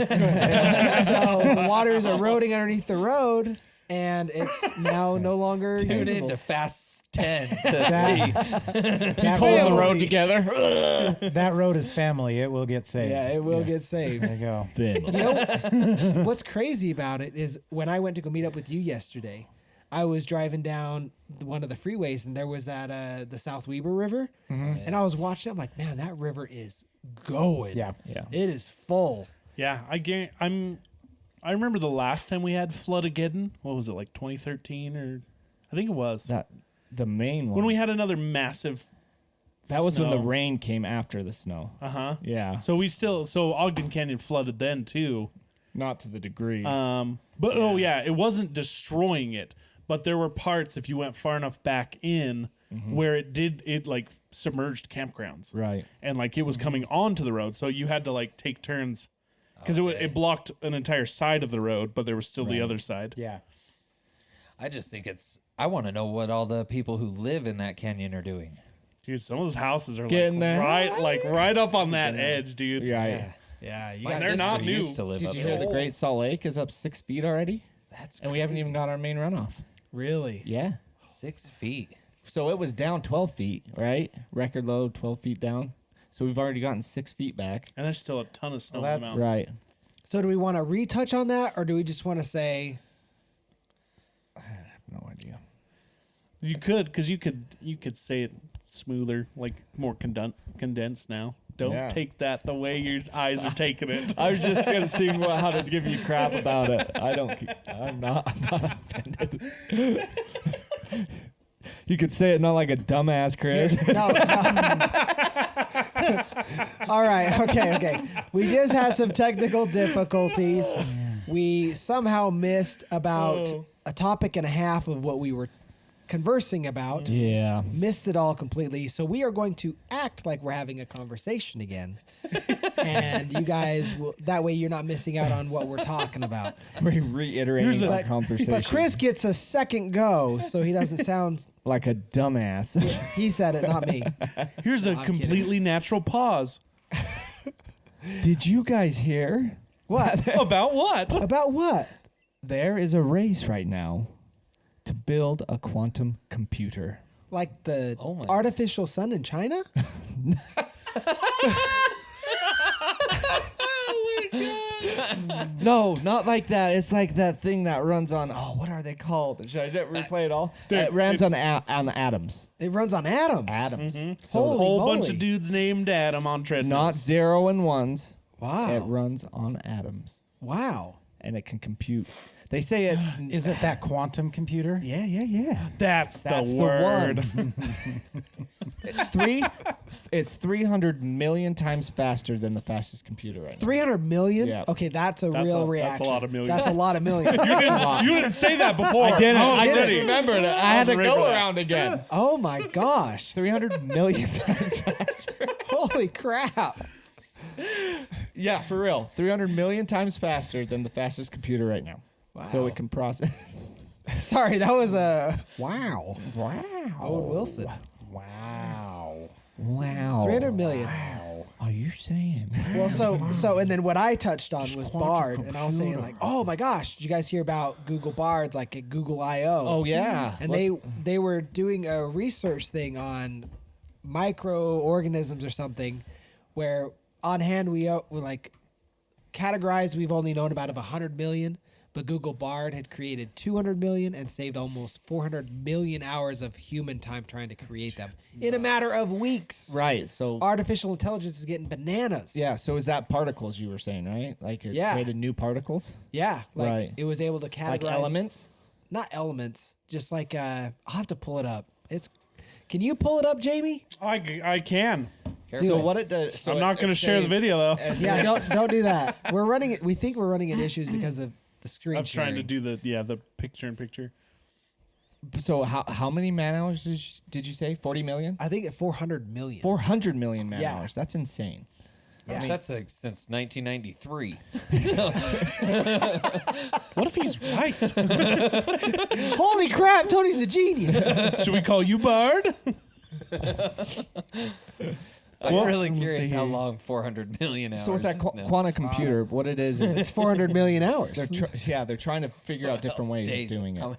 Speaker 1: the water is eroding underneath the road, and it's now no longer
Speaker 5: Tune
Speaker 1: usable.
Speaker 5: in to Fast 10 to
Speaker 3: That,
Speaker 4: He's holding the road
Speaker 1: Family.
Speaker 4: together.
Speaker 3: that road is family. It will get saved.
Speaker 1: Yeah, it will get saved.
Speaker 3: There you go.
Speaker 1: You know, what's crazy about it is when I went to go meet up with you yesterday, I was driving down one of the freeways, and there was that the South Weber River, and I was watching. I'm like, man, that river is going.
Speaker 3: Yeah.
Speaker 4: Yeah.
Speaker 1: It is full.
Speaker 2: Yeah, I remember the last time we had Floodageddon. What was it, like 2013 or I think it was.
Speaker 4: That the main one.
Speaker 2: When we had another massive
Speaker 4: that was when the
Speaker 2: snow.
Speaker 4: rain came after the snow.
Speaker 2: Uh-huh.
Speaker 4: Yeah.
Speaker 2: So Ogden Canyon flooded then too.
Speaker 4: Not to the degree.
Speaker 2: But it wasn't destroying it, but there were parts if you went far enough back in where it like submerged campgrounds.
Speaker 4: right.
Speaker 2: And like it was coming onto the road, so you had to like take turns because it blocked an entire side of the road, but there was still the other side.
Speaker 3: Yeah.
Speaker 5: I just think I want to know what all the people who live in that canyon are doing.
Speaker 2: Dude, some of those houses are
Speaker 4: Getting there.
Speaker 2: right up on that edge, dude.
Speaker 4: Yeah.
Speaker 1: Yeah, you
Speaker 5: My
Speaker 1: guys.
Speaker 2: they're
Speaker 5: sister
Speaker 2: not new.
Speaker 5: used to live
Speaker 4: Did
Speaker 5: up
Speaker 4: you
Speaker 5: there.
Speaker 4: hear the Great Salt Lake is up 6 feet already?
Speaker 5: That's
Speaker 4: And we haven't even
Speaker 5: crazy.
Speaker 4: got our main runoff.
Speaker 1: Really?
Speaker 4: Yeah.
Speaker 5: 6 feet.
Speaker 4: So it was down 12 feet, right? Record low, 12 feet down. So we've already gotten 6 feet back.
Speaker 2: And there's still a ton of snow
Speaker 3: Well,
Speaker 2: in the
Speaker 3: that's-
Speaker 2: mountains.
Speaker 4: Right.
Speaker 1: So do we want to retouch on that, or do we just want to say?
Speaker 4: No idea.
Speaker 2: You could, because you could say it smoother, like more condensed now. Don't
Speaker 4: Yeah.
Speaker 2: take that the way your eyes are taking it.
Speaker 4: I was just gonna see how to give you crap about it. I'm not offended. You could say it not like a dumbass, Chris.
Speaker 1: No. All right. Okay. We just had some technical difficulties. We somehow missed about a topic and a half of what we were conversing about.
Speaker 4: Yeah.
Speaker 1: Missed it all completely. So we are going to act like we're having a conversation again. And you guys will, that way you're not missing out on what we're talking about.
Speaker 4: We're reiterating
Speaker 2: Here's a-
Speaker 4: our conversation.
Speaker 1: But Chris gets a second go, so he doesn't sound.
Speaker 4: like a dumbass.
Speaker 1: He said it, not me.
Speaker 2: Here's a
Speaker 1: I'm
Speaker 2: completely natural pause.
Speaker 4: Did you guys hear?
Speaker 1: What?
Speaker 2: About what?
Speaker 1: About what?
Speaker 4: There is a race right now to build a quantum computer.
Speaker 1: Like the
Speaker 5: Oh my-
Speaker 1: artificial sun in China?
Speaker 4: No, not like that. It's like that thing that runs on. Oh, what are they called? Should I just replay it all?
Speaker 2: Dude,
Speaker 4: It runs on atoms.
Speaker 1: It runs on atoms.
Speaker 4: Atoms.
Speaker 2: So
Speaker 1: Holy
Speaker 2: a whole
Speaker 1: moly.
Speaker 2: bunch of dudes named Adam on treadmills.
Speaker 4: Not 0 and 1s.
Speaker 1: Wow.
Speaker 4: It runs on atoms,
Speaker 1: Wow.
Speaker 4: and it can compute. They say it's
Speaker 3: Is it that quantum computer?
Speaker 4: yeah.
Speaker 2: That's
Speaker 4: That's
Speaker 2: the
Speaker 4: the
Speaker 2: word.
Speaker 4: one. It's 300 million times faster than the fastest computer right now.
Speaker 1: 300 million?
Speaker 4: Yeah.
Speaker 1: Okay, that's a
Speaker 2: That's
Speaker 1: real
Speaker 2: a
Speaker 1: reaction.
Speaker 2: lot of millions.
Speaker 1: That's a lot of millions.
Speaker 2: You didn't say that before.
Speaker 4: I didn't.
Speaker 2: was
Speaker 4: I just
Speaker 2: ready.
Speaker 4: remembered it. I had to
Speaker 2: was ready
Speaker 4: go
Speaker 2: for that.
Speaker 4: around again.
Speaker 1: Oh my gosh.
Speaker 4: 300 million times faster.
Speaker 1: Holy crap.
Speaker 4: Yeah, for real. 300 million times faster than the fastest computer right now. So
Speaker 1: Wow.
Speaker 4: it can process.
Speaker 1: Sorry, that was a wow.
Speaker 4: Wow.
Speaker 1: Owen Wilson.
Speaker 3: Wow.
Speaker 4: Wow.
Speaker 1: 300 million.
Speaker 4: Are you saying?
Speaker 1: Well, so and then what I touched on was Bard, and I was saying like, oh my gosh, did you guys hear about Google Bards like at Google I/O?
Speaker 4: Oh yeah.
Speaker 1: And they were doing a research thing on microorganisms or something, where on hand we like categorized we've only known about of 100 million, but Google Bard had created 200 million and saved almost 400 million hours of human time trying to create them in a matter of weeks.
Speaker 4: Right. So
Speaker 1: Artificial intelligence is getting bananas.
Speaker 4: yeah. So is that particles you were saying, right? Like it
Speaker 1: Yeah.
Speaker 4: created new particles,
Speaker 1: Yeah, like
Speaker 4: Right.
Speaker 1: it was able to categorize
Speaker 4: like elements.
Speaker 1: not elements, just like I'll have to pull it up. Can you pull it up, Jamie?
Speaker 2: I can.
Speaker 4: So what it does? So
Speaker 2: I'm not going to share the video though.
Speaker 1: Yeah, don't do that. We're running it. We think we're running into issues because of the screen.
Speaker 2: I'm trying to
Speaker 1: sharing.
Speaker 2: do the picture in picture.
Speaker 4: So how many man hours did you say? 40 million?
Speaker 1: I think at 400 million.
Speaker 4: 400 million man
Speaker 1: Yeah.
Speaker 4: hours. That's insane.
Speaker 1: Yeah.
Speaker 5: That's like since 1993.
Speaker 2: What if he's right?
Speaker 1: Holy crap! Tony's a genius.
Speaker 2: Should we call you Bard?
Speaker 5: I'm
Speaker 2: Well,
Speaker 5: really
Speaker 2: let me
Speaker 5: curious
Speaker 2: see
Speaker 5: how
Speaker 2: here.
Speaker 5: long 400 million hours
Speaker 4: So with that
Speaker 5: is now.
Speaker 4: quantum computer, what it is
Speaker 1: It's 400 million hours.
Speaker 4: they're trying to figure out different ways
Speaker 5: Days.
Speaker 4: of doing it.
Speaker 5: How-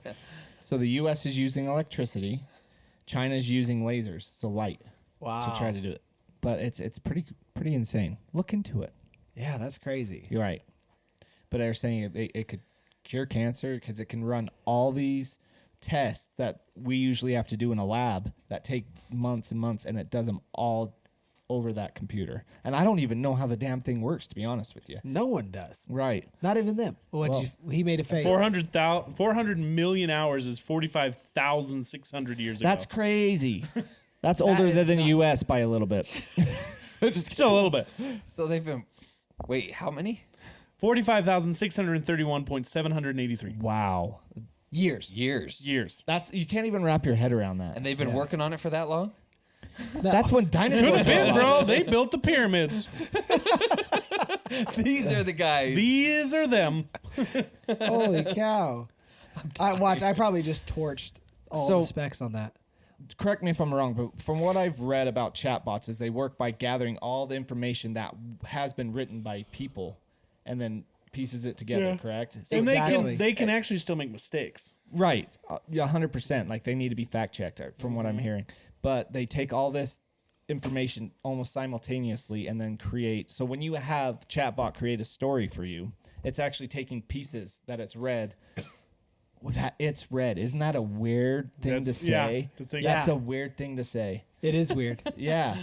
Speaker 4: So the U.S. is using electricity, China's using lasers, so light,
Speaker 1: Wow.
Speaker 4: to try to do it. But it's pretty insane. Look into it.
Speaker 1: Yeah, that's crazy.
Speaker 4: You're right. But they're saying it could cure cancer because it can run all these tests that we usually have to do in a lab that take months and months, and it does them all over that computer. And I don't even know how the damn thing works, to be honest with you.
Speaker 1: No one does.
Speaker 4: Right.
Speaker 1: Not even them. He made a face.
Speaker 2: 400 million hours is 45,600 years ago.
Speaker 4: That's crazy. That's older
Speaker 1: is
Speaker 4: than the
Speaker 1: nuts.
Speaker 4: U.S. by a little bit.
Speaker 2: still a little bit.
Speaker 5: So they've been. Wait, how many
Speaker 2: 45,631.783
Speaker 4: Wow.
Speaker 1: Years.
Speaker 2: years.
Speaker 4: That's you can't even wrap your head around that.
Speaker 5: And they've been working on it for that long?
Speaker 4: That's when
Speaker 2: Could
Speaker 4: dinosaurs
Speaker 2: have
Speaker 4: were
Speaker 2: been,
Speaker 4: alive.
Speaker 2: bro. They built the pyramids.
Speaker 5: These are the guys.
Speaker 2: These are them.
Speaker 1: Holy cow. I probably just torched all
Speaker 4: So-
Speaker 1: the specs on that.
Speaker 4: Correct me if I'm wrong, but from what I've read about chatbots is they work by gathering all the information that has been written by people and then pieces it together,
Speaker 2: Yeah.
Speaker 4: correct? So
Speaker 2: And
Speaker 1: Exactly.
Speaker 2: they can actually still make mistakes.
Speaker 4: right. Yeah, 100%. Like they need to be fact checked from what I'm
Speaker 2: Mm-hmm.
Speaker 4: hearing. But they take all this information almost simultaneously and then create. So when you have chatbot create a story for you, it's actually taking pieces that it's read. That it's read. Isn't that a weird thing to say?
Speaker 2: to think-
Speaker 4: That's
Speaker 1: Yeah.
Speaker 4: a weird thing to say.
Speaker 1: It is weird.
Speaker 4: Yeah.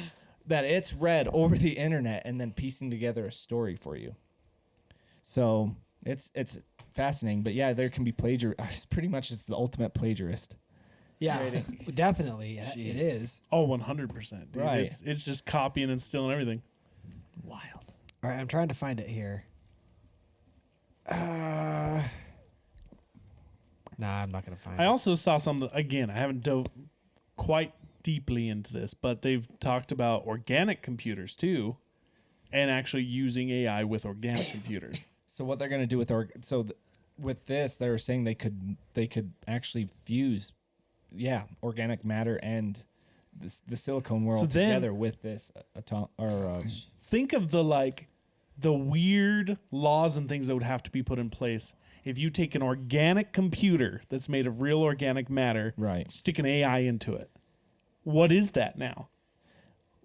Speaker 4: That it's read over the internet and then piecing together a story for you. So it's fascinating. But yeah, there can be pretty much it's the ultimate plagiarist.
Speaker 1: Yeah, definitely. It is.
Speaker 2: Oh, 100%. Dude.
Speaker 4: Right.
Speaker 2: It's just copying and stealing everything.
Speaker 4: Wild.
Speaker 1: All right, I'm trying to find it here. Nah, I'm not going to find
Speaker 2: I
Speaker 1: it.
Speaker 2: also saw something, again, I haven't dove quite deeply into this, but they've talked about organic computers too, and actually using AI with organic computers.
Speaker 4: So what they're going to do with with this, they were saying they could actually fuse, organic matter and the silicone world
Speaker 2: So then-
Speaker 4: together with this
Speaker 2: Think of the weird laws and things that would have to be put in place if you take an organic computer that's made of real organic matter,
Speaker 4: right.
Speaker 2: stick an AI into it. What is that now?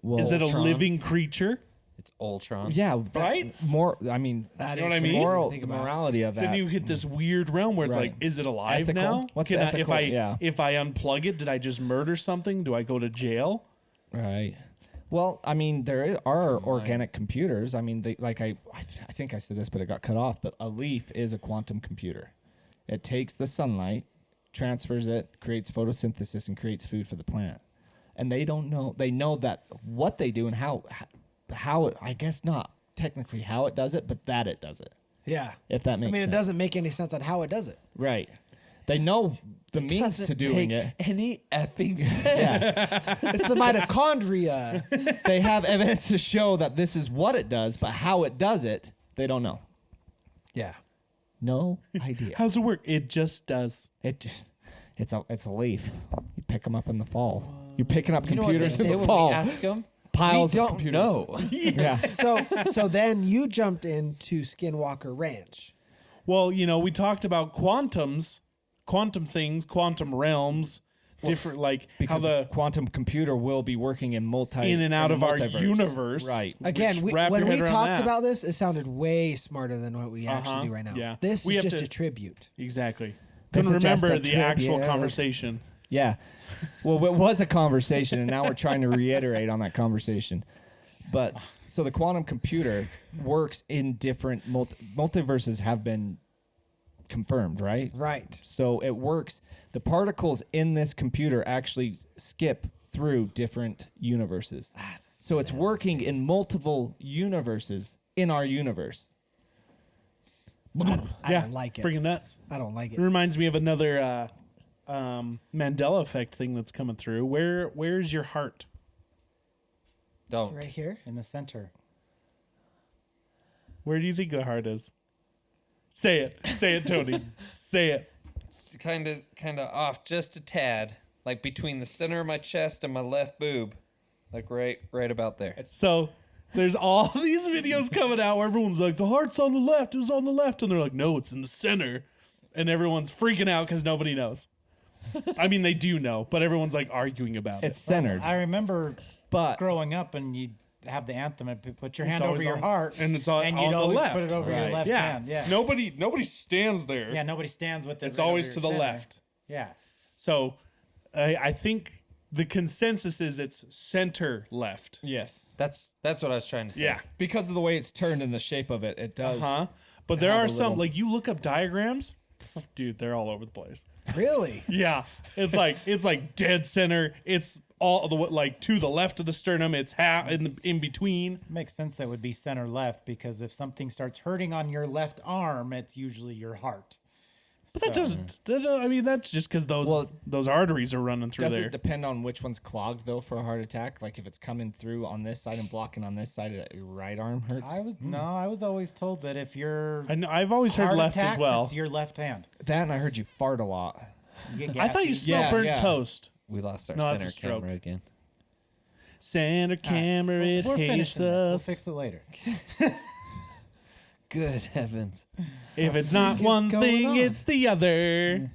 Speaker 4: Well,
Speaker 2: Is that a
Speaker 5: Ultron.
Speaker 2: living creature?
Speaker 5: It's Ultron.
Speaker 4: yeah,
Speaker 2: Right?
Speaker 4: More. I mean,
Speaker 1: That
Speaker 2: You know
Speaker 1: is
Speaker 2: what I
Speaker 1: crazy
Speaker 2: mean?
Speaker 1: to
Speaker 4: moral
Speaker 1: think about.
Speaker 4: morality of that.
Speaker 2: Then you hit this weird realm where it's
Speaker 4: Right.
Speaker 2: like, is it alive
Speaker 4: Ethical?
Speaker 2: now?
Speaker 4: What's
Speaker 2: Can
Speaker 4: ethical? Yeah.
Speaker 2: if I unplug it, did I just murder something? Do I go to jail?
Speaker 4: Right. Well, I mean, are organic computers. I mean, I think I said this, but it got cut off. But a leaf is a quantum computer. It takes the sunlight, transfers it, creates photosynthesis, and creates food for the plant. And they don't know. They know that what they do and how it, I guess not technically how it does it, but that it does it.
Speaker 1: Yeah.
Speaker 4: If that makes
Speaker 1: I mean,
Speaker 4: sense.
Speaker 1: it doesn't make any sense on how it does it.
Speaker 4: Right. They know the means to doing it.
Speaker 5: Any effing sense.
Speaker 4: Yeah.
Speaker 1: It's the mitochondria.
Speaker 4: They have evidence to show that this is what it does, but how it does it, they don't know.
Speaker 1: Yeah.
Speaker 4: No idea.
Speaker 2: How's it work? It just does.
Speaker 4: It's a leaf. You pick them up in the fall. You're picking up
Speaker 5: You know what they
Speaker 4: computers
Speaker 5: say
Speaker 4: in the
Speaker 5: when
Speaker 4: fall.
Speaker 5: we ask them?
Speaker 4: Piles
Speaker 5: we
Speaker 4: of
Speaker 5: don't
Speaker 4: computers.
Speaker 5: know.
Speaker 4: Yeah.
Speaker 1: So then you jumped into Skinwalker Ranch.
Speaker 2: Well, we talked about quantum things, quantum realms, different
Speaker 4: Because
Speaker 2: how
Speaker 4: the quantum computer will be working in
Speaker 2: in and out of our
Speaker 4: multiverse.
Speaker 2: universe.
Speaker 4: Right.
Speaker 1: Again,
Speaker 2: Which, wrap
Speaker 1: when
Speaker 2: your
Speaker 1: we
Speaker 2: head around
Speaker 1: talked
Speaker 2: that.
Speaker 1: about this, it sounded way smarter than what we actually do right now.
Speaker 2: yeah.
Speaker 1: This
Speaker 2: We
Speaker 1: is
Speaker 2: have
Speaker 1: just
Speaker 2: to-
Speaker 1: a tribute.
Speaker 2: Exactly.
Speaker 4: This
Speaker 2: Couldn't
Speaker 4: is just
Speaker 2: remember
Speaker 4: a
Speaker 2: the actual
Speaker 1: tribute.
Speaker 2: conversation.
Speaker 4: Yeah. Well, it was a conversation, and now we're trying to reiterate on that conversation. But so the quantum computer works in different multiverses have been confirmed, right?
Speaker 1: Right.
Speaker 4: So it works. The particles in this computer actually skip through different universes. So it's working in multiple universes in our universe.
Speaker 1: I don't like it.
Speaker 2: Freaking nuts.
Speaker 1: I don't like
Speaker 2: It
Speaker 1: it.
Speaker 2: reminds me of another Mandela effect thing that's coming through. Where's your heart?
Speaker 5: Don't.
Speaker 1: Right here.
Speaker 3: in the center.
Speaker 2: Where do you think the heart is? Say it, Tony. Say it.
Speaker 5: Kind of off just a tad, like between the center of my chest and my left boob, like right about there.
Speaker 2: So there's all these videos coming out where everyone's like, the heart's on the left, it's on the left. And they're like, no, it's in the center. And everyone's freaking out because nobody knows. I mean, they do know, but everyone's like arguing about
Speaker 4: It's
Speaker 2: it.
Speaker 4: centered.
Speaker 3: I remember
Speaker 4: But
Speaker 3: growing up, and you'd have the anthem and put your hand
Speaker 2: It's
Speaker 3: over
Speaker 2: always
Speaker 3: your
Speaker 2: on-
Speaker 3: heart,
Speaker 2: and it's on
Speaker 3: and
Speaker 2: the
Speaker 3: you'd always
Speaker 2: left.
Speaker 3: put it over
Speaker 4: Right.
Speaker 3: your left
Speaker 2: Yeah.
Speaker 3: hand. Yeah.
Speaker 2: Nobody stands there.
Speaker 3: Yeah. Nobody stands with it.
Speaker 2: It's
Speaker 3: right
Speaker 2: always
Speaker 3: over
Speaker 2: to
Speaker 3: your
Speaker 2: the
Speaker 3: center.
Speaker 2: left.
Speaker 3: Yeah.
Speaker 2: So I think the consensus is it's center left.
Speaker 4: Yes.
Speaker 5: That's what I was trying to say.
Speaker 2: Yeah.
Speaker 4: Because of the way it's turned and the shape of it, it does.
Speaker 2: But there
Speaker 4: have
Speaker 2: are
Speaker 4: a
Speaker 2: some,
Speaker 4: little-
Speaker 2: like you look up diagrams, dude, they're all over the place.
Speaker 1: Really?
Speaker 2: Yeah. It's like dead center. It's all the like to the left of the sternum. It's half in between.
Speaker 3: Makes sense that would be center left because if something starts hurting on your left arm, it's usually your heart.
Speaker 2: But that doesn't. I mean, that's just because those arteries are running through
Speaker 4: Does
Speaker 2: there.
Speaker 4: it depend on which one's clogged though for a heart attack? Like if it's coming through on this side and blocking on this side, your right arm hurts.
Speaker 3: I was always told that if you're
Speaker 2: I know, I've always heard
Speaker 3: heart
Speaker 2: left
Speaker 3: attacks,
Speaker 2: as well.
Speaker 3: it's your left hand.
Speaker 4: That and I heard you fart a lot.
Speaker 3: You get
Speaker 2: I thought you
Speaker 3: gassy.
Speaker 2: smelled
Speaker 4: Yeah,
Speaker 2: burnt
Speaker 4: yeah.
Speaker 2: toast.
Speaker 5: We lost our
Speaker 2: No, that's
Speaker 5: center
Speaker 2: a stroke.
Speaker 5: camera again.
Speaker 2: Center camera, it
Speaker 3: We're
Speaker 2: hates
Speaker 3: finishing this. We'll
Speaker 2: us.
Speaker 3: fix it later.
Speaker 5: Good heavens.
Speaker 2: If it's not
Speaker 1: is
Speaker 2: one
Speaker 1: going
Speaker 2: thing,
Speaker 1: on?
Speaker 2: it's the other.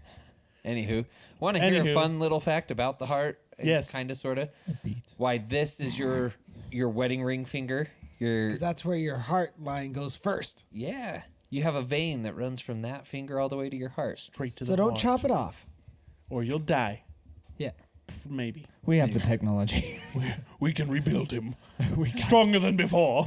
Speaker 5: Anywho, want to hear
Speaker 2: Anywho.
Speaker 5: a fun little fact about the heart?
Speaker 2: Yes.
Speaker 5: Kind of, sort of.
Speaker 4: Beats.
Speaker 5: Why this is your wedding ring finger. Your
Speaker 1: 'Cause that's where your heart line goes first.
Speaker 5: yeah. You have a vein that runs from that finger all the way to your heart.
Speaker 2: Straight to
Speaker 1: So
Speaker 2: the
Speaker 1: don't
Speaker 2: heart.
Speaker 1: chop it off.
Speaker 2: Or you'll die.
Speaker 1: Yeah.
Speaker 2: Maybe.
Speaker 4: We have the technology.
Speaker 2: We can rebuild him. Stronger than before.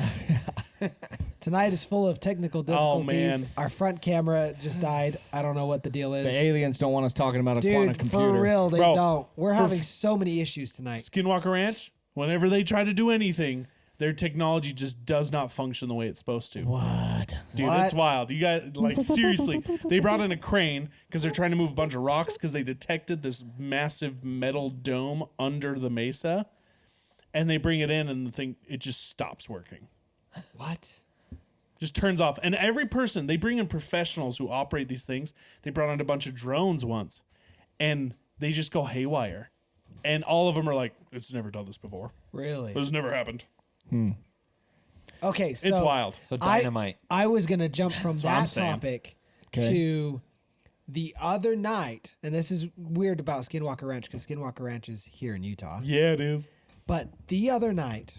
Speaker 1: Tonight is full of technical
Speaker 2: Oh,
Speaker 1: difficulties.
Speaker 2: man.
Speaker 1: Our front camera just died. I don't know what the deal is.
Speaker 4: The aliens don't want us talking about a quantum
Speaker 1: Dude,
Speaker 4: computer.
Speaker 1: for real, they
Speaker 2: Bro,
Speaker 1: don't. We're having so many issues tonight.
Speaker 2: Skinwalker Ranch, whenever they try to do anything, their technology just does not function the way it's supposed to.
Speaker 4: What?
Speaker 2: Dude,
Speaker 1: What?
Speaker 2: it's wild. You guys, like, seriously. They brought in a crane because they're trying to move a bunch of rocks because they detected this massive metal dome under the mesa. And they bring it in and the thing, it just stops working.
Speaker 5: What?
Speaker 2: Just turns off. And every person, they bring in professionals who operate these things. They brought in a bunch of drones once. And they just go haywire. And all of them are like, it's never done this before.
Speaker 1: Really?
Speaker 2: This never happened.
Speaker 1: Okay, so
Speaker 2: It's wild.
Speaker 5: So dynamite.
Speaker 1: I was going to jump from
Speaker 2: what I'm
Speaker 1: that
Speaker 2: saying.
Speaker 1: topic
Speaker 4: Okay.
Speaker 1: to the other night. And this is weird about Skinwalker Ranch because Skinwalker Ranch is here in Utah.
Speaker 2: Yeah, it is.
Speaker 1: But the other night,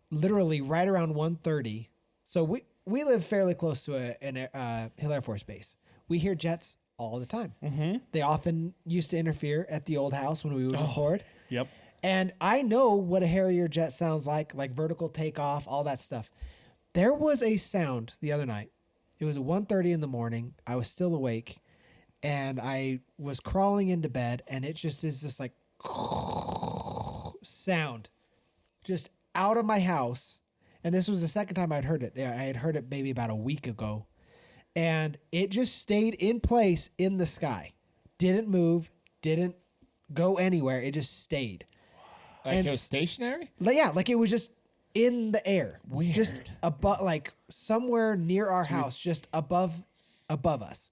Speaker 1: literally right around 1:30, so we live fairly close to a Hill Air Force Base. We hear jets all the time. Mm-hmm. They often used to interfere at the old house when we would record.
Speaker 2: Yep.
Speaker 1: And I know what a Harrier jet sounds like vertical takeoff, all that stuff. There was a sound the other night. It was 1:30 in the morning. I was still awake, and I was crawling into bed, and it just is this like sound just out of my house. And this was the second time I'd heard it. I had heard it maybe about a week ago. And it just stayed in place in the sky. Didn't move, didn't go anywhere. It just stayed.
Speaker 4: Like
Speaker 1: And
Speaker 4: it was stationary?
Speaker 1: Like it was just in the air.
Speaker 4: Weird.
Speaker 1: Just above, like somewhere near our house, just above us.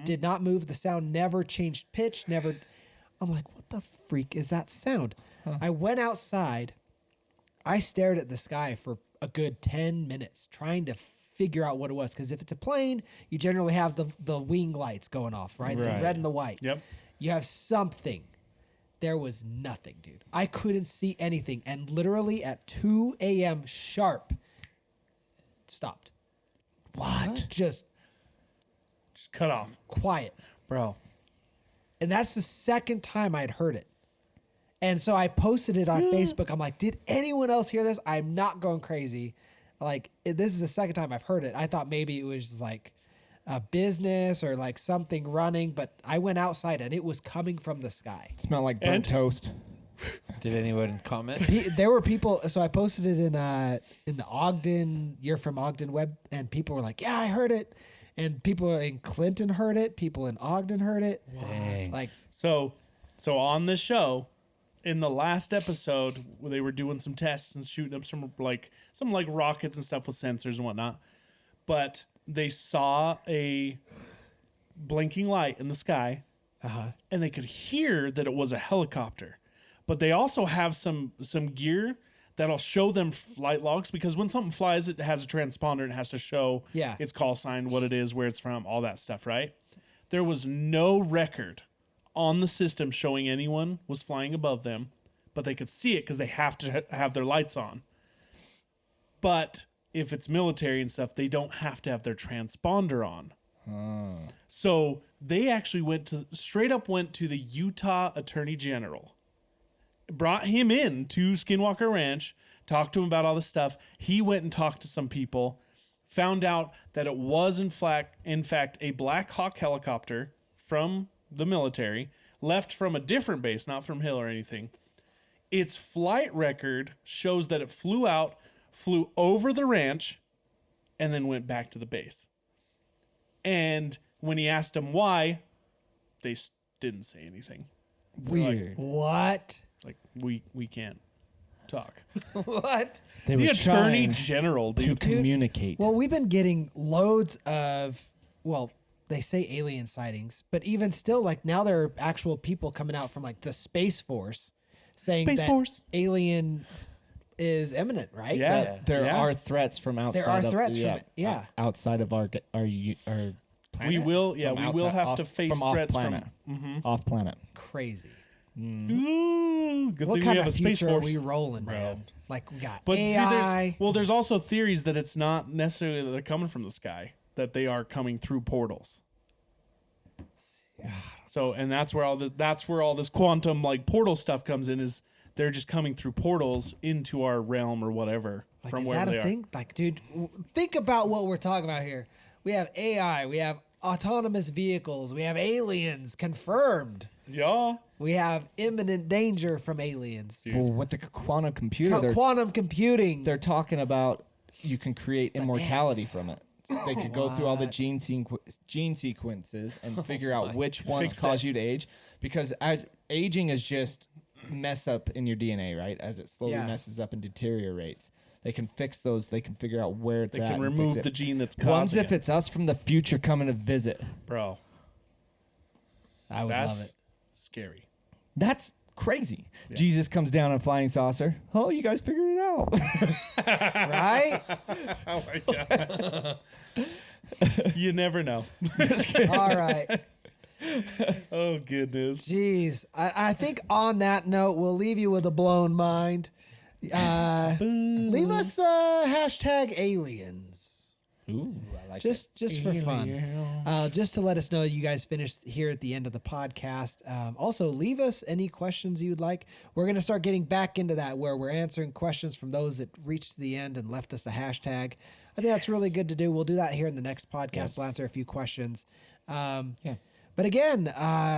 Speaker 1: Did not move. The sound never changed pitch, never. I'm like, what the freak is that sound? I went outside. I stared at the sky for a good 10 minutes trying to figure out what it was. Because if it's a plane, you generally have the wing lights going off, right? The
Speaker 4: Right.
Speaker 1: red and the white.
Speaker 2: Yep.
Speaker 1: You have something. There was nothing, dude. I couldn't see anything. And literally at 2 a.m. sharp, stopped. What? Just
Speaker 2: Just cut off.
Speaker 1: quiet.
Speaker 2: Bro.
Speaker 1: And that's the second time I'd heard it. And so I posted it on Facebook. I'm like, did anyone else hear this? I'm not going crazy. Like, this is the second time I've heard it. I thought maybe it was just like a business or like something running, but I went outside and it was coming from the sky.
Speaker 4: Smelled like burnt
Speaker 2: And-
Speaker 4: toast.
Speaker 5: Did anyone comment?
Speaker 1: There were people, so I posted it in the Ogden, You're from Ogden web, and people were like, yeah, I heard it. And people in Clinton heard it. People in Ogden heard it.
Speaker 5: Dang.
Speaker 1: Like,
Speaker 2: So on this show, in the last episode, where they were doing some tests and shooting up some rockets and stuff with sensors and whatnot, but they saw a blinking light in the sky, and they could hear that it was a helicopter. But they also have some gear that'll show them flight logs, because when something flies, it has a transponder and it has to show
Speaker 1: Yeah.
Speaker 2: its call sign, what it is, where it's from, all that stuff, right? There was no record on the system showing anyone was flying above them, but they could see it because they have to have their lights on. But if it's military and stuff, they don't have to have their transponder on. So they actually went to the Utah Attorney General, brought him in to Skinwalker Ranch, talked to him about all this stuff. He went and talked to some people, found out that it was in fact a Black Hawk helicopter from the military, left from a different base, not from Hill or anything. Its flight record shows that it flew over the ranch, and then went back to the base. And when he asked them why, they didn't say anything.
Speaker 4: Weird.
Speaker 1: What?
Speaker 2: Like, we can't talk.
Speaker 5: What?
Speaker 4: They
Speaker 2: The
Speaker 4: were
Speaker 2: Attorney
Speaker 4: trying
Speaker 2: General,
Speaker 4: to
Speaker 2: dude.
Speaker 4: communicate.
Speaker 1: Well, we've been getting loads of, well, they say alien sightings, but even still, like now there are actual people coming out from like the Space Force saying
Speaker 2: Space
Speaker 1: that
Speaker 2: Force.
Speaker 1: alien is imminent, right?
Speaker 2: Yeah.
Speaker 1: That
Speaker 4: there are threats from outside.
Speaker 1: there are
Speaker 4: of,
Speaker 1: threats
Speaker 4: yeah,
Speaker 1: from it. Yeah.
Speaker 4: outside of our planet.
Speaker 2: We will,
Speaker 4: From
Speaker 2: we will
Speaker 4: outside-
Speaker 2: have
Speaker 4: off-
Speaker 2: to face
Speaker 4: from off
Speaker 2: threats
Speaker 4: planet.
Speaker 2: from.
Speaker 4: Off planet.
Speaker 1: Crazy.
Speaker 2: Ooh, good
Speaker 1: What
Speaker 2: thing we
Speaker 1: kind
Speaker 2: have a
Speaker 1: of
Speaker 2: Space
Speaker 1: future are
Speaker 2: Force.
Speaker 1: we rolling,
Speaker 2: Bro.
Speaker 1: man? Like we got
Speaker 2: But see,
Speaker 1: AI.
Speaker 2: there's also theories that it's not necessarily that they're coming from the sky, that they are coming through portals. So, and that's where all this quantum like portal stuff comes in. Is they're just coming through portals into our realm or whatever
Speaker 1: Like,
Speaker 2: from
Speaker 1: is
Speaker 2: wherever
Speaker 1: that
Speaker 2: they
Speaker 1: a
Speaker 2: are.
Speaker 1: thing? Like, dude, think about what we're talking about here. We have AI. We have autonomous vehicles. We have aliens confirmed.
Speaker 2: Yeah.
Speaker 1: We have imminent danger from aliens.
Speaker 2: Dude.
Speaker 4: Well, with the quantum computer,
Speaker 1: Quantum computing.
Speaker 4: they're talking about you can create immortality from it. They could go through all the
Speaker 1: What?
Speaker 4: gene sequences and figure out which ones
Speaker 2: Fix
Speaker 4: cause
Speaker 2: it.
Speaker 4: you to age. Because aging is just mess up in your DNA, right? As it slowly
Speaker 1: Yeah.
Speaker 4: messes up and deteriorates. They can fix those. They can figure out where it's
Speaker 2: They
Speaker 4: at.
Speaker 2: can
Speaker 4: and
Speaker 2: remove
Speaker 4: fix
Speaker 2: the
Speaker 4: it.
Speaker 2: gene that's
Speaker 4: One's
Speaker 2: causing
Speaker 4: if it's us from the future coming to visit.
Speaker 2: bro.
Speaker 1: I would
Speaker 2: That's
Speaker 1: love it.
Speaker 2: scary.
Speaker 4: That's crazy. Jesus comes down on a flying saucer. Oh, you guys figured it out.
Speaker 1: Right?
Speaker 2: Oh my gosh. You never know.
Speaker 1: All right.
Speaker 2: Oh goodness.
Speaker 1: Jeez. I think on that note, we'll leave you with a blown mind. Leave us hashtag aliens.
Speaker 4: Ooh, I like
Speaker 1: Just for fun. Just to let us know you guys finished here at the end of the podcast. Also, leave us any questions you'd like. We're going to start getting back into that where we're answering questions from those that reached the end and left us a hashtag. I think that's really good to do. We'll do that here in the next podcast. We'll answer a few questions. But again,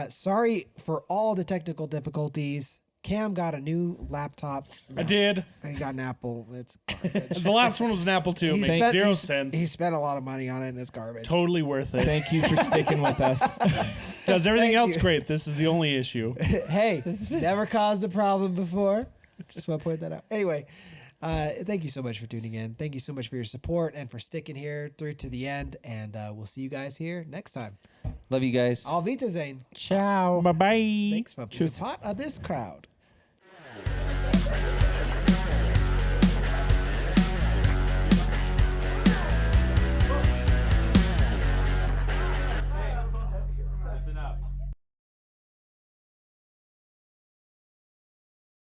Speaker 1: sorry for all the technical difficulties. Cam got a new laptop.
Speaker 2: I did.
Speaker 1: He got an Apple. It's garbage.
Speaker 2: The last one was an Apple II. It makes
Speaker 1: spent-
Speaker 2: 0
Speaker 1: he
Speaker 2: cents.
Speaker 1: spent a lot of money on it, and it's garbage.
Speaker 2: Totally worth it.
Speaker 4: Thank you for sticking with us.
Speaker 2: Does everything
Speaker 1: Thank
Speaker 2: else
Speaker 1: you.
Speaker 2: great. This is the only issue.
Speaker 1: Hey, never caused a problem before. Just want to point that out. Anyway, thank you so much for tuning in. Thank you so much for your support and for sticking here through to the end. And we'll see you guys here next time.
Speaker 5: Love you guys.
Speaker 1: Auf Wiedersehen.
Speaker 4: Ciao.
Speaker 2: Bye bye.
Speaker 1: Thanks for being part of this crowd.